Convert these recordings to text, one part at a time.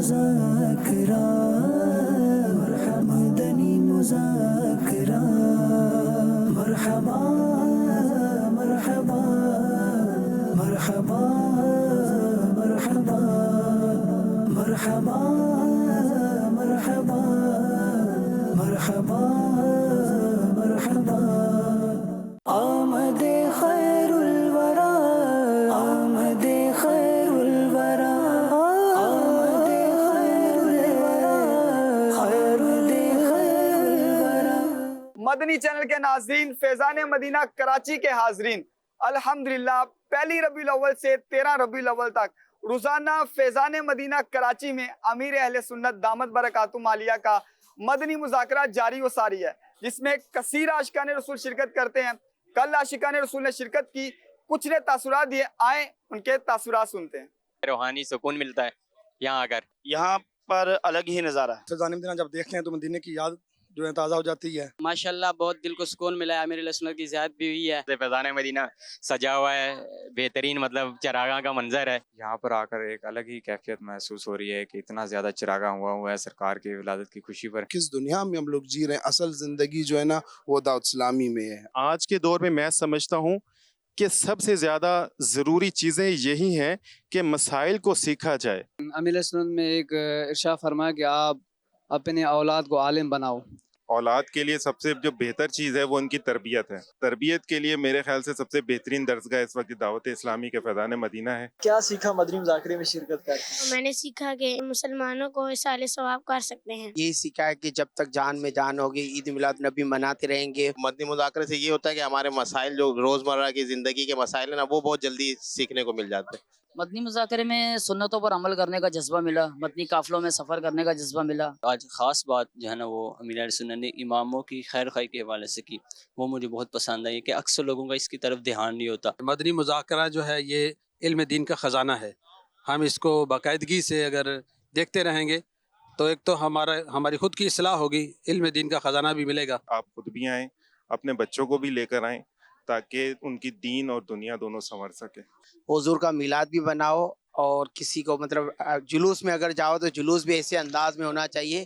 مذاکرہ مدنی مذاکرہ مرحبا مرحبا مرحبا مرحبا مرحبا مرحبا مرحبا مرحبا آمد خیر الورا آمد خیر الورا آمد خیر الورا خیر الورا۔ مدنی چینل کے ناظرین، فیضان مدینہ کراچی کے حاضرین، الحمدللہ پہلی ربیع الاول سے 13 ربیع الاول تک روزانہ فیضان مدینہ کراچی میں امیر اہل سنت دامت برکاتہم عالیہ کا مدنی مذاکرہ جاری و ساری ہے، جس میں کثیر عاشقان رسول شرکت کرتے ہیں۔ کل عاشقان رسول نے شرکت کی، کچھ نے تاثرات دیے، آئیں ان کے تاثرات سنتے ہیں۔ روحانی سکون ملتا ہے یہاں آ کر، یہاں پر الگ ہی نظارہ ہے۔ فیضان مدینہ جب دیکھتے ہیں تو مدینے کی یاد جو ہے تازہ ہو جاتی ہے۔ ماشاءاللہ بہت دل کو سکون ملا ہے، امیر علیہ سنت کی زیارت بھی ہوئی ہے۔ فیضان مدینہ سجا ہوا ہے، بہترین مطلب چراغاں کا منظر ہے۔ یہاں پر آ کر ایک الگ ہی کیفیت محسوس ہو رہی ہے کہ اتنا زیادہ چراغاں ہوا ہے سرکار کی ولادت کی خوشی پر۔ کس دنیا میں ہم لوگ جی رہے ہیں، اصل زندگی جو ہے نا وہ دعوت اسلامی میں ہے۔ آج کے دور میں سمجھتا ہوں کہ سب سے زیادہ ضروری چیزیں یہی ہیں کہ مسائل کو سیکھا جائے۔ امیر علیہ سنت میں ایک ارشاد فرمایا کہ آپ اپنے اولاد کو عالم بناؤ۔ اولاد کے لیے سب سے جو بہتر چیز ہے وہ ان کی تربیت ہے۔ تربیت کے لیے میرے خیال سے سب سے بہترین درسگاہ اس وقت دعوت اسلامی کے فیضان مدینہ ہے۔ کیا سیکھا مدنی مذاکرے میں شرکت کر کے؟ میں نے سیکھا کہ مسلمانوں کو اصال ثواب کر سکتے ہیں۔ یہی سیکھا ہے کہ جب تک جان میں جان ہوگی عید میلاد نبی مناتے رہیں گے۔ مدنی مذاکرے سے یہ ہوتا ہے کہ ہمارے مسائل جو روزمرہ کی زندگی کے مسائل ہیں نا وہ بہت جلدی سیکھنے کو مل جاتے ہیں۔ مدنی مذاکرے میں سنتوں پر عمل کرنے کا جذبہ ملا، مدنی قافلوں میں سفر کرنے کا جذبہ ملا۔ آج خاص بات جو ہے نا وہ امیر علیہ سنت نے اماموں کی خیر خواہی کے حوالے سے کی، وہ مجھے بہت پسند آئی کہ اکثر لوگوں کا اس کی طرف دھیان نہیں ہوتا۔ مدنی مذاکرہ جو ہے یہ علم دین کا خزانہ ہے، ہم اس کو باقاعدگی سے اگر دیکھتے رہیں گے تو ایک تو ہماری خود کی اصلاح ہوگی، علم دین کا خزانہ بھی ملے گا۔ آپ خود بھی آئیں، اپنے بچوں کو بھی لے کر آئیں تاکہ ان کی دین اور دنیا دونوں سنور سکے۔ حضور کا میلاد بھی بناؤ، اور کسی کو مطلب جلوس میں اگر جاؤ تو جلوس بھی ایسے انداز میں ہونا چاہیے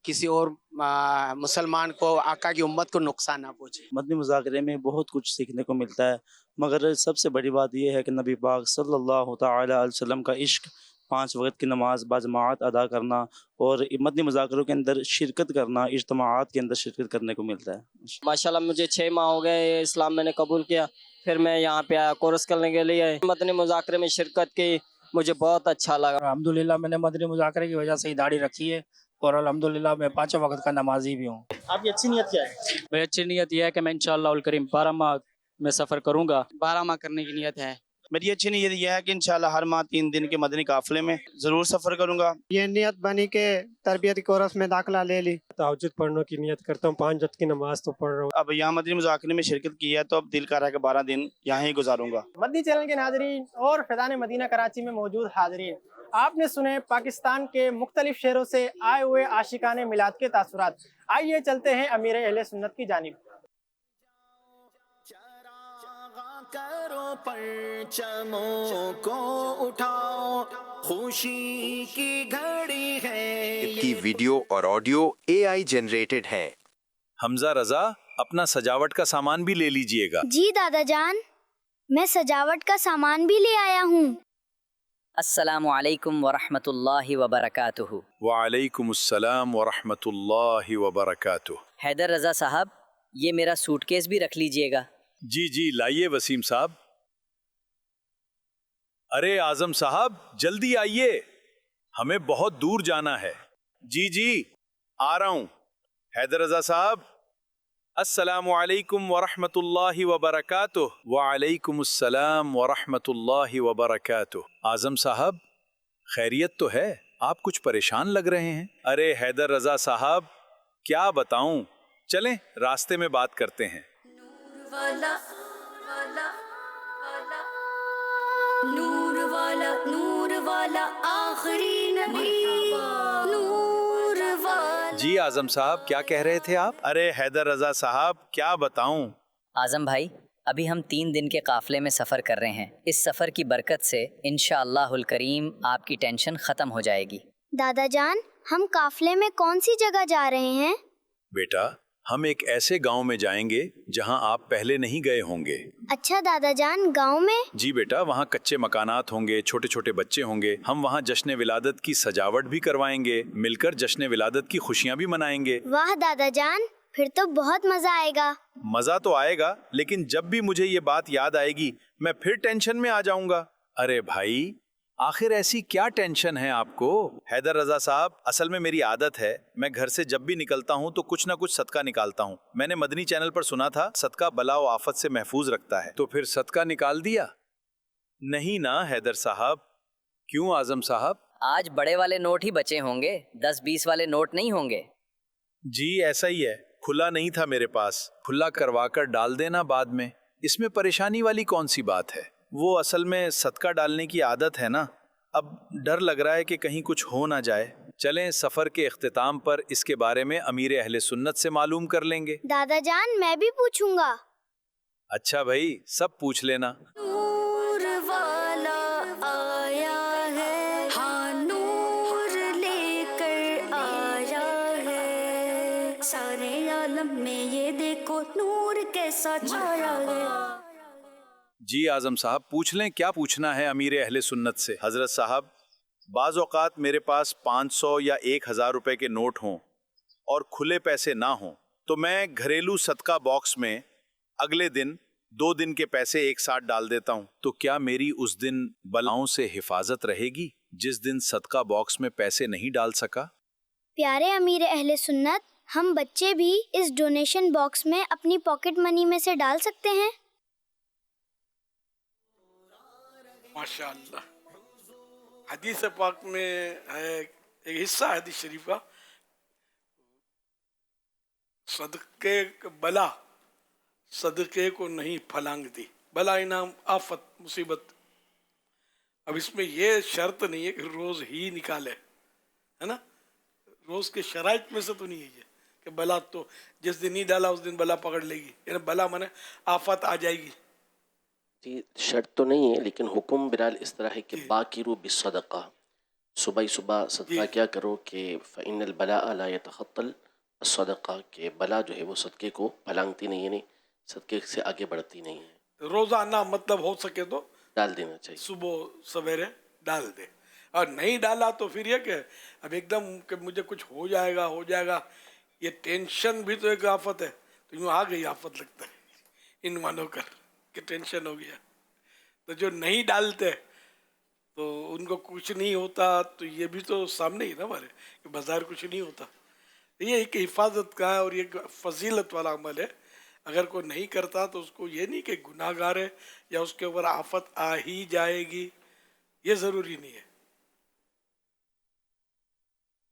کسی اور مسلمان کو، آقا کی امت کو نقصان نہ پہنچے۔ مدنی مذاکرے میں بہت کچھ سیکھنے کو ملتا ہے، مگر سب سے بڑی بات یہ ہے کہ نبی پاک صلی اللہ تعالی علیہ وسلم کا عشق، 5 وقت کی نماز باجماعت ادا کرنا، اور مدنی مذاکروں کے اندر شرکت کرنا، اجتماعات کے اندر شرکت کرنے کو ملتا ہے۔ ماشاءاللہ مجھے 6 ماہ ہو گئے اسلام میں نے قبول کیا، پھر میں یہاں پہ آیا کورس کرنے کے لیے۔ مدنی مذاکرے میں شرکت کی، مجھے بہت اچھا لگا۔ الحمدللہ میں نے مدنی مذاکرے کی وجہ سے ہی داڑھی رکھی ہے، اور الحمدللہ میں 5 وقت کا نمازی بھی ہوں۔ آپ کی اچھی نیت کیا ہے؟ میری اچھی نیت یہ ہے کہ میں انشاءاللہ الکریم 12 ماہ میں سفر کروں گا، 12 ماہ کرنے کی نیت ہے۔ میری اچھی نیت یہ ہے کہ انشاءاللہ ہر ماہ 3 دن کے مدنی قافلے میں ضرور سفر کروں گا۔ یہ نیت بنی کہ تربیتی کورس میں داخلہ لے لی۔ تہجد پڑھنے کی نیت کرتا ہوں، 5 وقت کی نماز تو پڑھ رہا ہوں۔ اب یہاں مدنی مذاکرے میں شرکت کی ہے تو اب دل کر رہا ہے کہ 12 دن یہاں ہی گزاروں گا۔ مدنی چینل کے ناظرین اور فیضان مدینہ کراچی میں موجود حاضرین، آپ نے سنے پاکستان کے مختلف شہروں سے آئے ہوئے عاشقان میلاد کے تاثرات۔ آئیے چلتے ہیں امیر اہل سنت کی جانب۔ کرو پرچموں کو اٹھاؤ، خوشی کی گھڑی ہے۔ کی ویڈیو اور آڈیو AI جنریٹڈ ہیں۔ حمزہ رضا اپنا سجاوٹ کا سامان بھی لے لیجئے گا۔ جی دادا جان، میں سجاوٹ کا سامان بھی لے آیا ہوں۔ السلام علیکم ورحمۃ اللہ وبرکاتہ۔ وعلیکم السلام ورحمۃ اللہ وبرکاتہ۔ حیدر رضا صاحب، یہ میرا سوٹ کیس بھی رکھ لیجئے گا۔ جی جی لائیے وسیم صاحب۔ ارے اعظم صاحب جلدی آئیے، ہمیں بہت دور جانا ہے۔ جی جی آ رہا ہوں۔ حیدر رضا صاحب، السلام علیکم ورحمۃ اللہ وبرکاتہ۔ وعلیکم السلام ورحمۃ اللہ وبرکاتہ۔ اعظم صاحب خیریت تو ہے؟ آپ کچھ پریشان لگ رہے ہیں۔ ارے حیدر رضا صاحب کیا بتاؤں، چلیں راستے میں بات کرتے ہیں۔ والا والا والا نور والا نور والا آخری نبی نور والا۔ جی اعظم صاحب کیا کہہ رہے تھے آپ؟ ارے حیدر رضا صاحب کیا بتاؤں۔ اعظم بھائی، ابھی ہم 3 دن کے قافلے میں سفر کر رہے ہیں۔ اس سفر کی برکت سے انشاءاللہ الکریم آپ کی ٹینشن ختم ہو جائے گی۔ दादा जान, हम काफले में कौन सी जगह जा रहे हैं? बेटा, हम एक ऐसे गांव में जाएंगे जहां आप पहले नहीं गए होंगे। अच्छा दादा जान, गांव में? जी बेटा, वहाँ कच्चे मकानात होंगे, छोटे छोटे बच्चे होंगे। हम वहाँ जश्न विलादत की सजावट भी करवाएंगे, मिलकर जश्न विलादत की खुशियाँ भी मनाएंगे। वाह दादा जान, फिर तो बहुत मजा आएगा। मजा तो आएगा, लेकिन जब भी मुझे ये बात याद आएगी मैं फिर टेंशन में आ जाऊंगा। अरे भाई, आखिर ऐसी क्या टेंशन है आपको? हैदर रजा साहब, असल में मेरी आदत है, मैं घर से जब भी निकलता हूँ तो कुछ ना कुछ सदका निकालता हूँ। मैंने मदनी चैनल पर सुना था सदका बला और आफत से महफूज रखता है, तो फिर सदका निकाल दिया। नहीं ना हैदर साहब। क्यों आजम साहब? आज बड़े वाले नोट ही बचे होंगे, 10-20 वाले नोट नहीं होंगे। जी ऐसा ही है, खुला नहीं था मेरे पास, खुला करवा कर डाल देना बाद में। इसमें परेशानी वाली कौन सी बात है? वो असल में सदका डालने की आदत है ना। अब डर लग रहा है कि कहीं कुछ हो ना जाए। चलें सफर के इख्तिताम पर इसके बारे में अमीर अहले सुन्नत से मालूम कर लेंगे। दादा जान, मैं भी पूछूंगा। अच्छा भाई, सब पूछ लेना। नूर वाला आया है, हाँ नूर लेकर आया है, सारे आलम में ये देखो नूर कैसा छाया है। जी आजम साहब, पूछ लें, क्या पूछना है अमीर अहले सुन्नत से। हजरत साहब, बाज़ औक़ात मेरे पास 500 या 1000 रुपए के नोट हों और खुले पैसे ना हों, तो मैं घरेलू सदका बॉक्स में अगले दिन 2 दिन के पैसे एक साथ डाल देता हूँ। तो क्या मेरी उस दिन बलाओं से हिफाजत रहेगी जिस दिन सदका बॉक्स में पैसे नहीं डाल सका? प्यारे अमीर अहले सुन्नत, हम बच्चे भी इस डोनेशन बॉक्स में अपनी पॉकेट मनी में से डाल सकते हैं? माशाअल्लाह, हदीस पाक में है एक हिस्सा हदीस शरीफ का, सदके बला सदके को नहीं फलांगती, बला इनाम आफत मुसीबत। अब इसमें ये शर्त नहीं है कि रोज ही निकाले, है ना, रोज के शराइत में से तो नहीं है ये कि बला तो जिस दिन नहीं डाला उस दिन बला पकड़ लेगी, यानी बला माने आफत आ जाएगी। जी शर्त तो नहीं है, लेकिन हुक्म बिलाल इस तरह है कि बाकिरू बिस्सदका, सुबह सुबह सदका क्या करो कि फ़इन्नल बलाअ ला यतखत्तल सदका, के बला जो है वो सदके को फलांगती नहीं है, नहीं सदके से आगे बढ़ती नहीं है। रोजाना मतलब हो सके तो डाल देना चाहिए, सुबह सवेरे डाल दे, और नहीं डाला तो फिर ये कि अब एकदम कि मुझे कुछ हो जाएगा, ये टेंशन भी तो एक आफत है। तो यूँ आ गई आफत लगता है इन मानों कर कि टेंशन हो गया। तो जो नहीं डालते तो उनको कुछ नहीं होता, तो ये भी तो सामने ही ना हमारे कि बाजार कुछ नहीं होता। ये एक हिफाजत का है और ये फजीलत वाला अमल है। अगर कोई नहीं करता तो उसको ये नहीं कि गुनाहगार है या उसके ऊपर आफत आ ही जाएगी, ये ज़रूरी नहीं है।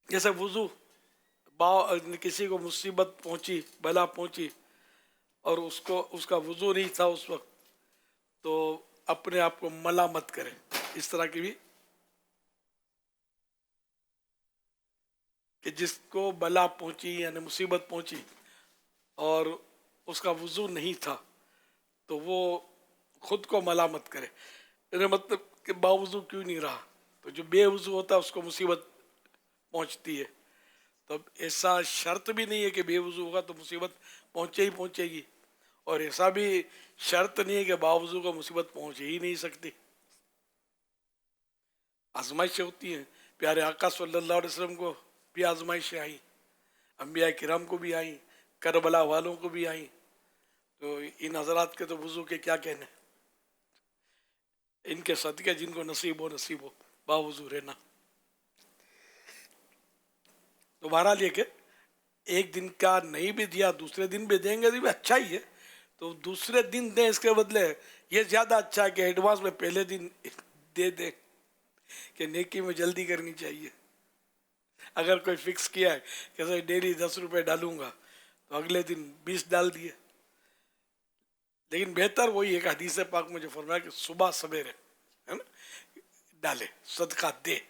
जैसे वुज़ू, किसी को मुसीबत पहुंची, बला पहुंची और उसका वुज़ू नहीं था उस वक्त, तो अपने आप को मलामत करे। इस तरह की भी कि जिसको बला पहुंची यानी मुसीबत पहुंची और उसका वुज़ू नहीं था, तो वो खुद को मलामत करे, मतलब कि बावुज़ू क्यों नहीं रहा। तो जो बेवुज़ू होता है उसको मुसीबत पहुंचती है। तो ऐसा शर्त भी नहीं है कि बेवुज़ू होगा तो मुसीबत पहुंचेगी, और ऐसा भी शर्त नहीं है कि बावुज़ू को मुसीबत पहुंच ही नहीं सकती। आजमाइशें होती हैं। प्यारे आका सल्लल्लाहु अलैहि वसल्लम को भी आजमाइशें आई, अंबिया किराम को भी आई, करबला वालों को भी आई। तो इन हजरात के तो वुज़ू के क्या कहने, इनके सदके जिनको नसीब हो बावुज़ू रहना। तो बहरहाल ये कि एक दिन का नहीं भी दिया दूसरे दिन भी देंगे तो भी अच्छा ही है, तो दूसरे दिन दें, इसके बदले ये ज़्यादा अच्छा है कि एडवांस में पहले दिन दे दें, कि नेकी में जल्दी करनी चाहिए। अगर कोई फिक्स किया है कि सर डेली 10 रुपये डालूंगा, तो अगले दिन 20 डाल दिए। लेकिन बेहतर वही एक हदीस पाक में जो फरमाया कि सुबह सवेरे, है ना, डाले, सदका दे।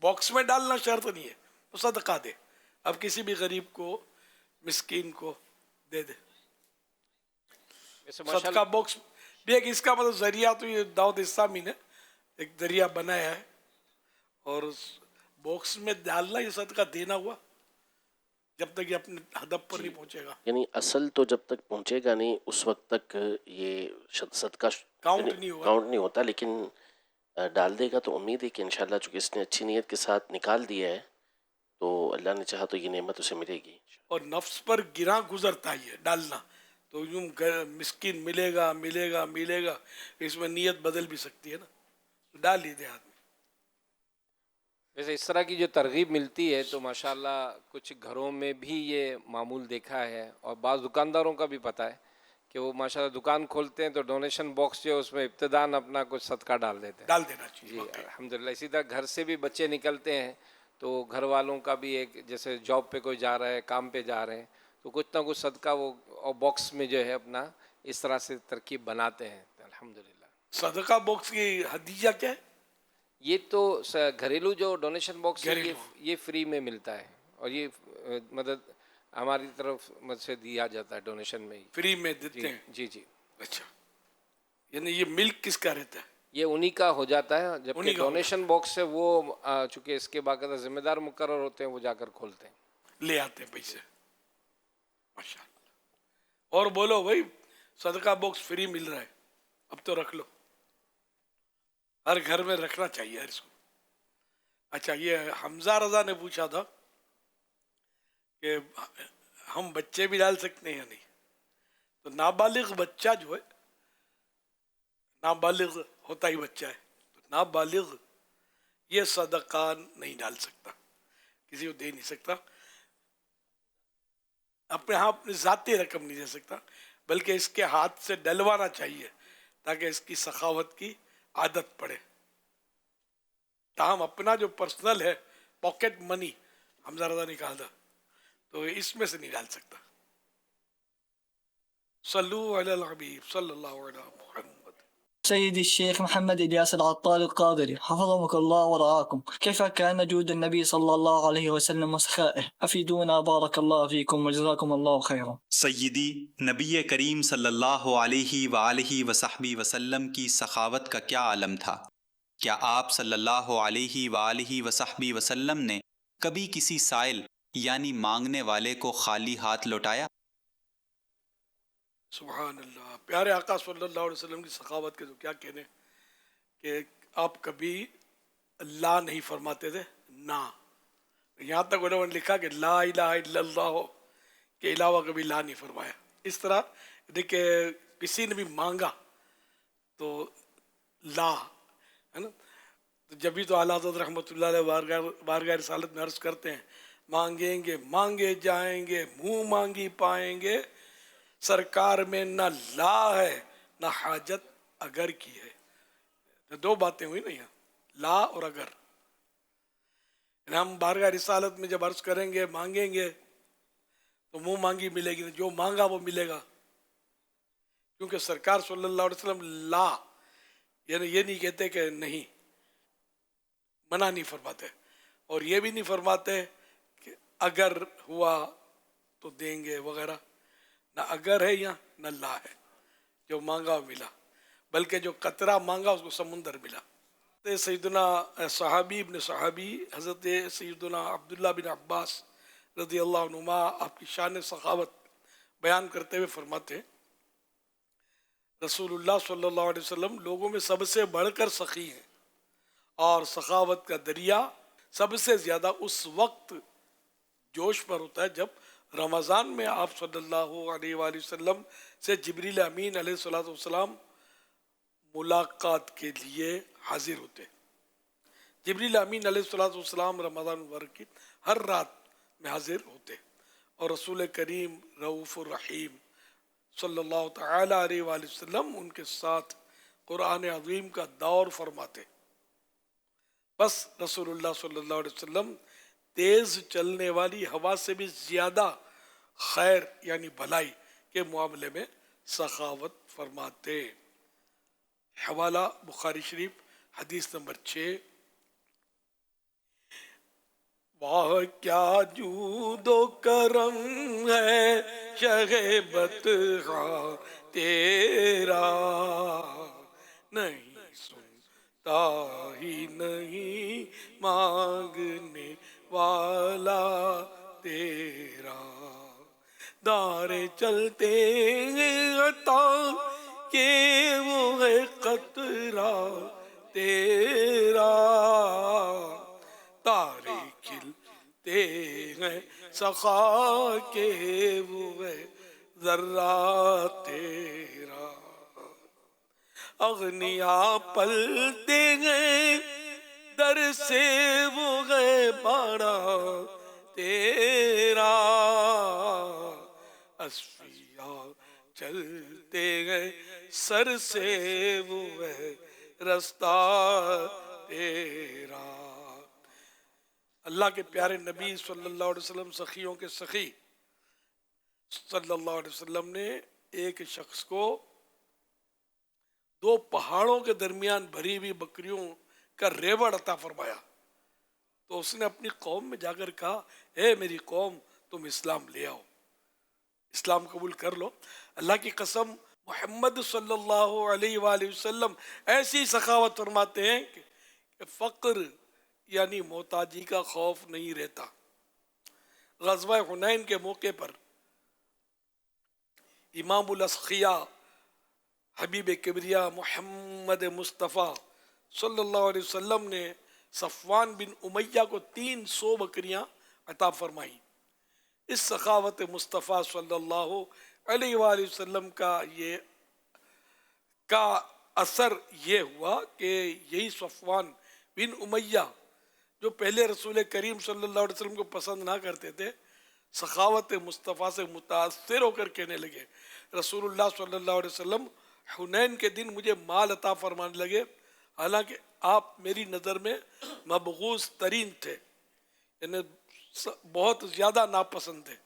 बॉक्स में डालना शर्त नहीं है, तो सदका दे। अब किसी भी गरीब को, मिस्कीन को दे दे। सदका बॉक्स भी एक इसका मतलब जरिया, तो ये दाऊद इस्लामी ने एक जरिया बनाया है, और बॉक्स में डालना ये सदका देना हुआ, जब तक ये अपने हदफ पर नहीं पहुंचेगा। यानी असल तो जब तक पहुंचेगा नहीं उस वक्त तक ये सदका काउंट नहीं होगा। काउंट नहीं होता, लेकिन डाल देगा तो उम्मीद है कि इंशाल्लाह चूँकि इसने अच्छी नीयत के साथ निकाल दिया है तो अल्लाह ने चाहा तो ये नेमत उसे मिलेगी। और नफ्स पर गिरा गुजरता ही है डालना, तो यूं मिस्किन मिलेगा मिलेगा मिलेगा, इसमें नीयत बदल भी सकती है ना, डाल ही दे आदमी। वैसे इस तरह की जो तरगीब मिलती है तो माशाल्लाह कुछ घरों में भी ये मामूल देखा है, और बाज़ दुकानदारों का भी पता है कि वो माशाल्लाह दुकान खोलते हैं तो डोनेशन बॉक्स जो है उसमें इब्तिदान अपना कुछ सदका डाल देते हैं। डाल देना चाहिए जी अल्हम्दुलिल्लाह। इसी तरह घर से भी बच्चे निकलते हैं तो घर वालों का भी एक, जैसे जॉब पे कोई जा रहा है, काम पे जा रहे हैं, तो कुछ ना कुछ सदका वो और बॉक्स में जो है अपना इस तरह से तरकीब बनाते हैं अल्हम्दुलिल्लाह। सदका बॉक्स की हदीया क्या है? ये तो घरेलू जो डोनेशन बॉक्स है ये फ्री में मिलता है, और ये मदद हमारी तरफ से दिया जाता है डोनेशन में ही, फ्री में देते हैं। जी जी। अच्छा, यानी ये मिल्क किसका रहता है? ये उन्हीं का हो जाता है, जबकि डोनेशन बॉक्स से वो चूँकि इसके बाकायदा जिम्मेदार मुकर्रर होते हैं वो जाकर खोलते हैं, ले आते हैं पैसे। माशाअल्लाह। और बोलो भाई, सदका बॉक्स फ्री मिल रहा है, अब तो रख लो, हर घर में रखना चाहिए इसको। अच्छा, ये हमजा रजा ने पूछा था कि हम बच्चे भी डाल सकते हैं या नहीं, तो नाबालिग बच्चा जो है, नाबालिग होता ही बच्चा है, तो नाबालिग ये सदका नहीं डाल सकता, किसी को दे नहीं सकता, अपने यहाँ अपनी ज़ाती रकम नहीं दे सकता, बल्कि इसके हाथ से डलवाना चाहिए ताकि इसकी सखावत की आदत पड़े। ताहम अपना जो पर्सनल है पॉकेट मनी हमजा रज़ा ने कहा था, तो इसमें से नहीं डाल सकता। सल्लु अलल हबीब सल्लल्लाहु अलैहि वसल्लम। سيدي الشيخ محمد إلياس العطال القادري حفظك الله ورعاكم، كيف كان جود النبي صلى الله عليه وسلم وسخائه؟ أفيدونا بارك الله فيكم وجزاكم الله خيرا۔ سیدی نبی کریم صلی اللہ علیہ وآلہ وصحبہ وسلم کی سخاوت کا کیا عالم تھا؟ کیا آپ صلی اللہ علیہ وآلہ وصحبہ وسلم نے کبھی کسی سائل یعنی مانگنے والے کو خالی ہاتھ لوٹایا؟ سبحان اللہ، پیارے آقا صلی اللہ علیہ وسلم کی سخاوت کے تو کیا کہنے کہ آپ کبھی لا نہیں فرماتے تھے، نا، یہاں تک انہوں نے لکھا کہ لا الہ الا اللہ کے علاوہ کبھی لا نہیں فرمایا۔ اس طرح دیکھیں کسی نے بھی مانگا تو لا ہے نا، تو جبھی تو اعلیٰ حضرت رحمۃ اللہ علیہ بارگاہ رسالت میں عرض کرتے ہیں، مانگیں گے مانگے جائیں گے، منہ مانگی پائیں گے، سرکار میں نہ لا ہے نہ حاجت اگر کی ہے۔ دو باتیں ہوئی نا یہاں، لا اور اگر۔ ہم بارگاہ رسالت میں جب عرض کریں گے مانگیں گے تو منہ مانگی ملے گی، جو مانگا وہ ملے گا، کیونکہ سرکار صلی اللہ علیہ وسلم لا یعنی یہ نہیں کہتے کہ نہیں، منع نہیں فرماتے، اور یہ بھی نہیں فرماتے کہ اگر ہوا تو دیں گے وغیرہ، نہ اگر ہے یا نہ لا ہے، جو مانگا وہ ملا، بلکہ جو قطرہ مانگا اس کو سمندر ملا۔ سیدنا صحابی ابن صحابی حضرت سیدنا عبداللہ بن عباس رضی اللہ عنہما آپ کی شان سخاوت بیان کرتے ہوئے فرماتے ہیں، رسول اللہ صلی اللہ علیہ وسلم لوگوں میں سب سے بڑھ کر سخی ہیں، اور سخاوت کا دریا سب سے زیادہ اس وقت جوش پر ہوتا ہے جب رمضان میں آپ صلی اللہ علیہ وآلہ وسلم سے جبریل امین علیہ الصلوۃ والسلام ملاقات کے لیے حاضر ہوتے۔ جبریل امین علیہ الصلوۃ والسلام رمضان مبارک کی ہر رات میں حاضر ہوتے، اور رسول کریم رؤوف الرحیم صلی اللہ تعالی علیہ وآلہ وسلم ان کے ساتھ قرآن عظیم کا دور فرماتے۔ بس رسول اللہ صلی اللہ علیہ وسلم تیز چلنے والی ہوا سے بھی زیادہ خیر یعنی بھلائی کے معاملے میں سخاوت فرماتے۔ حوالہ بخاری شریف حدیث نمبر 6۔ واہ کیا جود و کرم ہے شہ بطحہ تیرا، نہیں سنتا ताही नहीं मांगने वाला तेरा, दारे चलते अता के वो है खतरा तेरा, तारे खिलते हैं सखा के वो है जर्रा तेरा, अग्निया पलते हैं दर से वो है बड़ा तेरा, अस्फिया चलते हैं सर से वो है रास्ता तेरा। अल्लाह के प्यारे नबी सल्लल्लाहु अलैहि वसल्लम, सखियों के सखी सल्लल्लाहु अलैहि वसल्लम ने एक शख्स को दो पहाड़ों के दरमियान भरी हुई बकरियों का रेवड़ अता फरमाया। तो उसने अपनी कौम में जाकर कहा, ए मेरी कौम, तुम इस्लाम ले आओ, इस्लाम कबूल कर लो। अल्लाह की कसम, मोहम्मद सल्लल्लाहु अलैहि वसल्लम ऐसी सखावत फरमाते हैं कि फ़क्र यानी मोहताजी का खौफ नहीं रहता। ग़ज़वा हुनैन के मौके पर इमामुल अस्क़िया हबीब किबरिया मोहम्मद मुस्तफ़ा सल्लल्लाहु अलैहि वसल्लम ने सफ़वान बिन उमैया को 300 बकरियां अता फरमाई। इस सखावत मुस्तफ़ा सल्लल्लाहु अलैहि वसल्लम का असर ये हुआ कि यही सफ़वान बिन उमैया जो पहले रसूल करीम सल्लल्लाहु अलैहि वसल्लम को पसंद ना करते थे, सखावत मुस्तफ़ा से मुतासिर होकर कहने लगे, रसूलुल्लाह सल्लल्लाहु अलैहि वसल्लम हुनैन के दिन मुझे माल अता फरमाने लगे, हालांकि आप मेरी नज़र में मबगूज़ तरीन थे, यानी बहुत ज़्यादा नापसंद थे।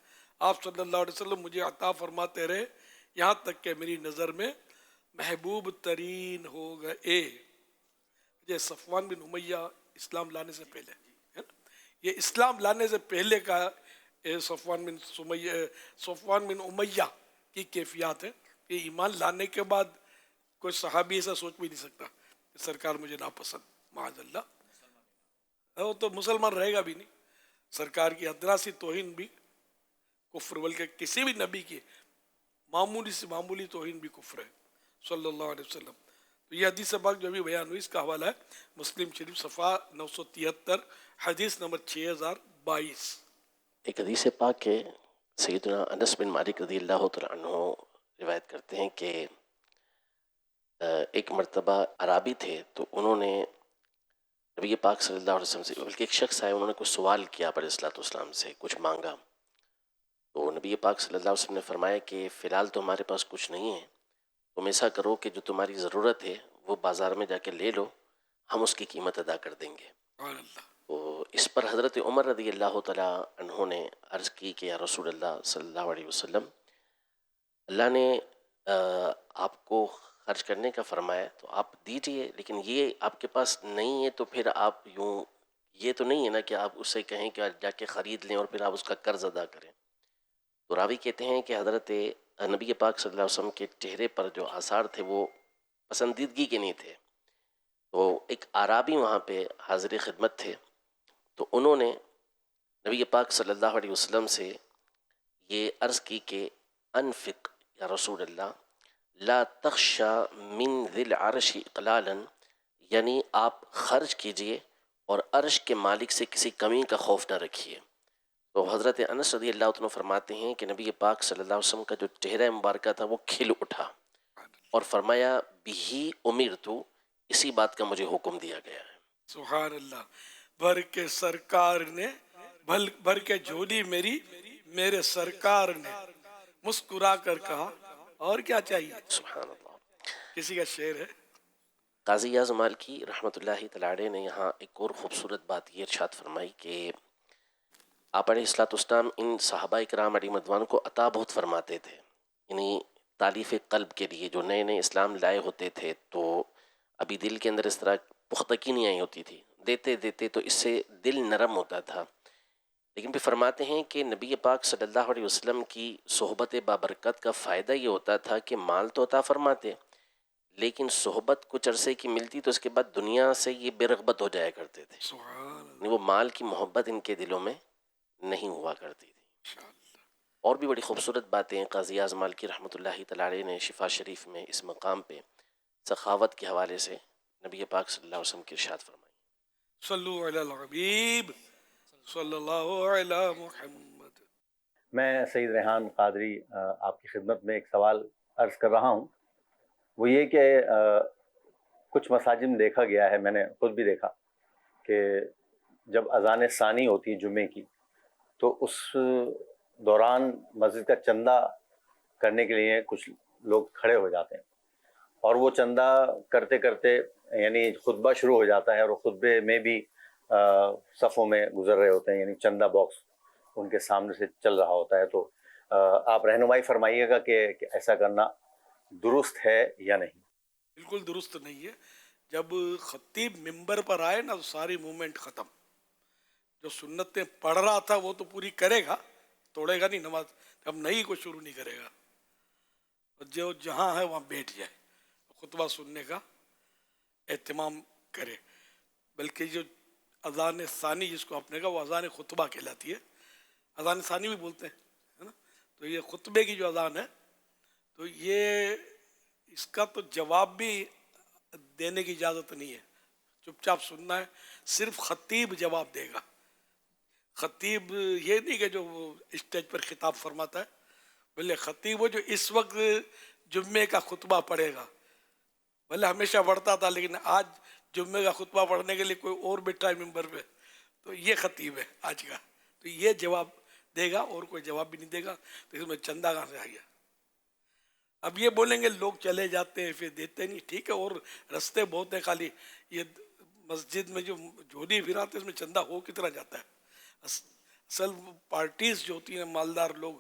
आप सल्लल्लाहु अलैहि वसल्लम मुझे अता फरमाते रहे, यहाँ तक कि मेरी नज़र में महबूब तरीन हो गए। ये सफ़वान बिन उमैया इस्लाम लाने से पहले है ना, ये इस्लाम लाने से पहले का सफ़वान बिन उमैया की कैफियत है। ये ईमान लाने के बाद कोई सहाबी ऐसा सोच भी नहीं सकता कि सरकार मुझे नापसंद, माअज़ल्लाह, वो तो मुसलमान रहेगा भी नहीं। सरकार की अदना सी तौहीन भी कुफ्र, बल्कि किसी भी नबी की मामूली से मामूली तौहीन भी कुफ्र है सल्लल्लाहु अलैहि वसल्लम। तो ये हदीस पाक जो अभी बयान हुई, इसका हवाला है मुस्लिम शरीफ सफ़ा 973 हदीस नंबर 6022। एक हदीस पाक के सैयदना अनस बिन मालिक रज़ियल्लाहु तआला अन्हु रिवायत करते हैं कि एक मर्तबा अराबी थे, तो उन्होंने नबी पाक सल्लल्लाहु अलैहि वसल्लम से, बल्कि एक शख्स आए, उन्होंने कुछ सवाल किया अलैहिस्सलाम से, कुछ मांगा। तो नबी पाक सल्लल्लाहु अलैहि वसल्लम ने फरमाया कि फ़िलहाल तो हमारे पास कुछ नहीं है, तुम ऐसा करो कि जो तुम्हारी ज़रूरत है वो बाज़ार में जाके ले लो, हम उसकी कीमत अदा कर देंगे। तो इस पर हज़रत उमर रज़ियल्लाहु तआला अन्हु ने अर्ज़ की कि या रसूल अल्लाह सल्लल्लाहु अलैहि वसल्लम, अल्लाह ने आपको खर्च करने का फरमाया तो आप दीजिए, लेकिन ये आपके पास नहीं है तो फिर आप यूँ, ये तो नहीं है ना कि आप उससे कहें कि जाके ख़रीद लें और फिर आप उसका कर्ज अदा करें। तो रावी कहते हैं कि हज़रत नबी पाक सल्लल्लाहु अलैहि वसल्लम के चेहरे पर जो आसार थे वो पसंदीदगी के नहीं थे। तो एक आराबी वहाँ पे हाजिर खिदमत थे, तो उन्होंने नबी पाक सल्लल्लाहु अलैहि वसल्लम से ये अर्ज़ की कि अनफ़िक या रसूल अल्लाह, ला तख्शा मिन ज़िल अर्श इक़लालन, यानी आप खर्च कीजिए और अर्श के मालिक से किसी कमी का खौफ न रखिए। तो हज़रत अनस रज़ियल्लाहु अन्हु फरमाते हैं कि नबी पाक सल्लल्लाहु अलैहि वसल्लम का जो चेहरा मुबारक था वो खिल उठा और फरमाया, बिही उमिरतु, इसी बात का मुझे हुक्म दिया गया है। सुभान अल्लाह, भर के सरकार ने भर के झोली मेरी मेरे सरकार ने मुस्कुरा कर कहा, और क्या चाहिए। सुभान अल्लाह। किसी का शेर है। काज़ी आज़म मालिकी रहमतुल्लाहि तआला अलैह ने यहाँ एक और ख़ूबसूरत बात ये इरशाद फरमाई कि आप अलैहिस्सलाम इन सहाबा इकराम रज़ियल्लाहु को अता बहुत फरमाते थे, यानी तालीफ़ क़ल्ब के लिए। जो नए नए इस्लाम लाए होते थे तो अभी दिल के अंदर इस तरह पुख्तगी नहीं आई होती थी, देते देते तो इससे दिल नरम होता था। लेकिन फिर फरमाते हैं कि नबी पाक सल्लल्लाहु अलैहि वसल्लम की सोहबत बाबरकत का फ़ायदा ये होता था कि माल तो अता फरमाते, لیکن صحبت کچھ عرصے کی ملتی تو اس کے بعد دنیا سے یہ بے رغبت ہو جایا کرتے تھے. وہ مال کی محبت ان کے دلوں میں نہیں ہوا کرتی تھی. اور بھی بڑی خوبصورت باتیں قاضی اعظم مالکی رحمۃ اللہ تعالی علیہ نے شفا شریف میں اس مقام پہ سخاوت کے حوالے سے نبی پاک صلی اللہ علیہ وسلم کی ارشاد فرمائی. صلو علی الحبیب صلی اللہ علی محمد. میں سید ریحان قادری آپ کی خدمت میں ایک سوال عرض کر رہا ہوں. وہ یہ کہ کچھ مساجد میں دیکھا گیا ہے، میں نے خود بھی دیکھا کہ جب اذان ثانی ہوتی ہے جمعے کی تو اس دوران مسجد کا چندہ کرنے کے لیے کچھ لوگ کھڑے ہو جاتے ہیں اور وہ چندہ کرتے کرتے یعنی خطبہ شروع ہو جاتا ہے اور خطبے میں بھی صفوں میں گزر رہے ہوتے ہیں، یعنی چندہ باکس ان کے سامنے سے چل رہا ہوتا ہے. تو آپ رہنمائی فرمائیے گا کہ ایسا کرنا درست ہے یا نہیں؟ بالکل درست نہیں ہے. جب خطیب ممبر پر آئے نا تو ساری موومنٹ ختم. جو سنتیں پڑھ رہا تھا وہ تو پوری کرے گا، توڑے گا نہیں نماز. اب نئی کو شروع نہیں کرے گا. جو جہاں ہے وہاں بیٹھ جائے، خطبہ سننے کا اہتمام کرے. بلکہ جو اذان ثانی جس کو آپ نے کہا وہ اذان خطبہ کہلاتی ہے. اذان ثانی بھی بولتے ہیں ہے نا. تو یہ خطبے کی جو اذان ہے تو یہ اس کا تو جواب بھی دینے کی اجازت نہیں ہے، چپ چاپ سننا ہے. صرف خطیب جواب دے گا. خطیب یہ نہیں کہ جو اسٹیج پر خطاب فرماتا ہے، بلکہ خطیب وہ جو اس وقت جمعے کا خطبہ پڑھے گا. بھلے ہمیشہ پڑھتا تھا لیکن آج جمعے کا خطبہ پڑھنے کے لیے کوئی اور بیٹھا ہے ممبر پہ تو یہ خطیب ہے آج کا. تو یہ جواب دے گا اور کوئی جواب بھی نہیں دے گا. تو اس میں چندہ کہاں سے آ گیا؟ اب یہ بولیں گے لوگ چلے جاتے ہیں پھر دیتے نہیں، ٹھیک ہے. اور رستے بہت ہیں خالی. یہ مسجد میں جو جھولی پھراتے اس میں چندہ ہو کتنا جاتا ہے. اصل پارٹیز جو ہوتی ہیں مالدار لوگ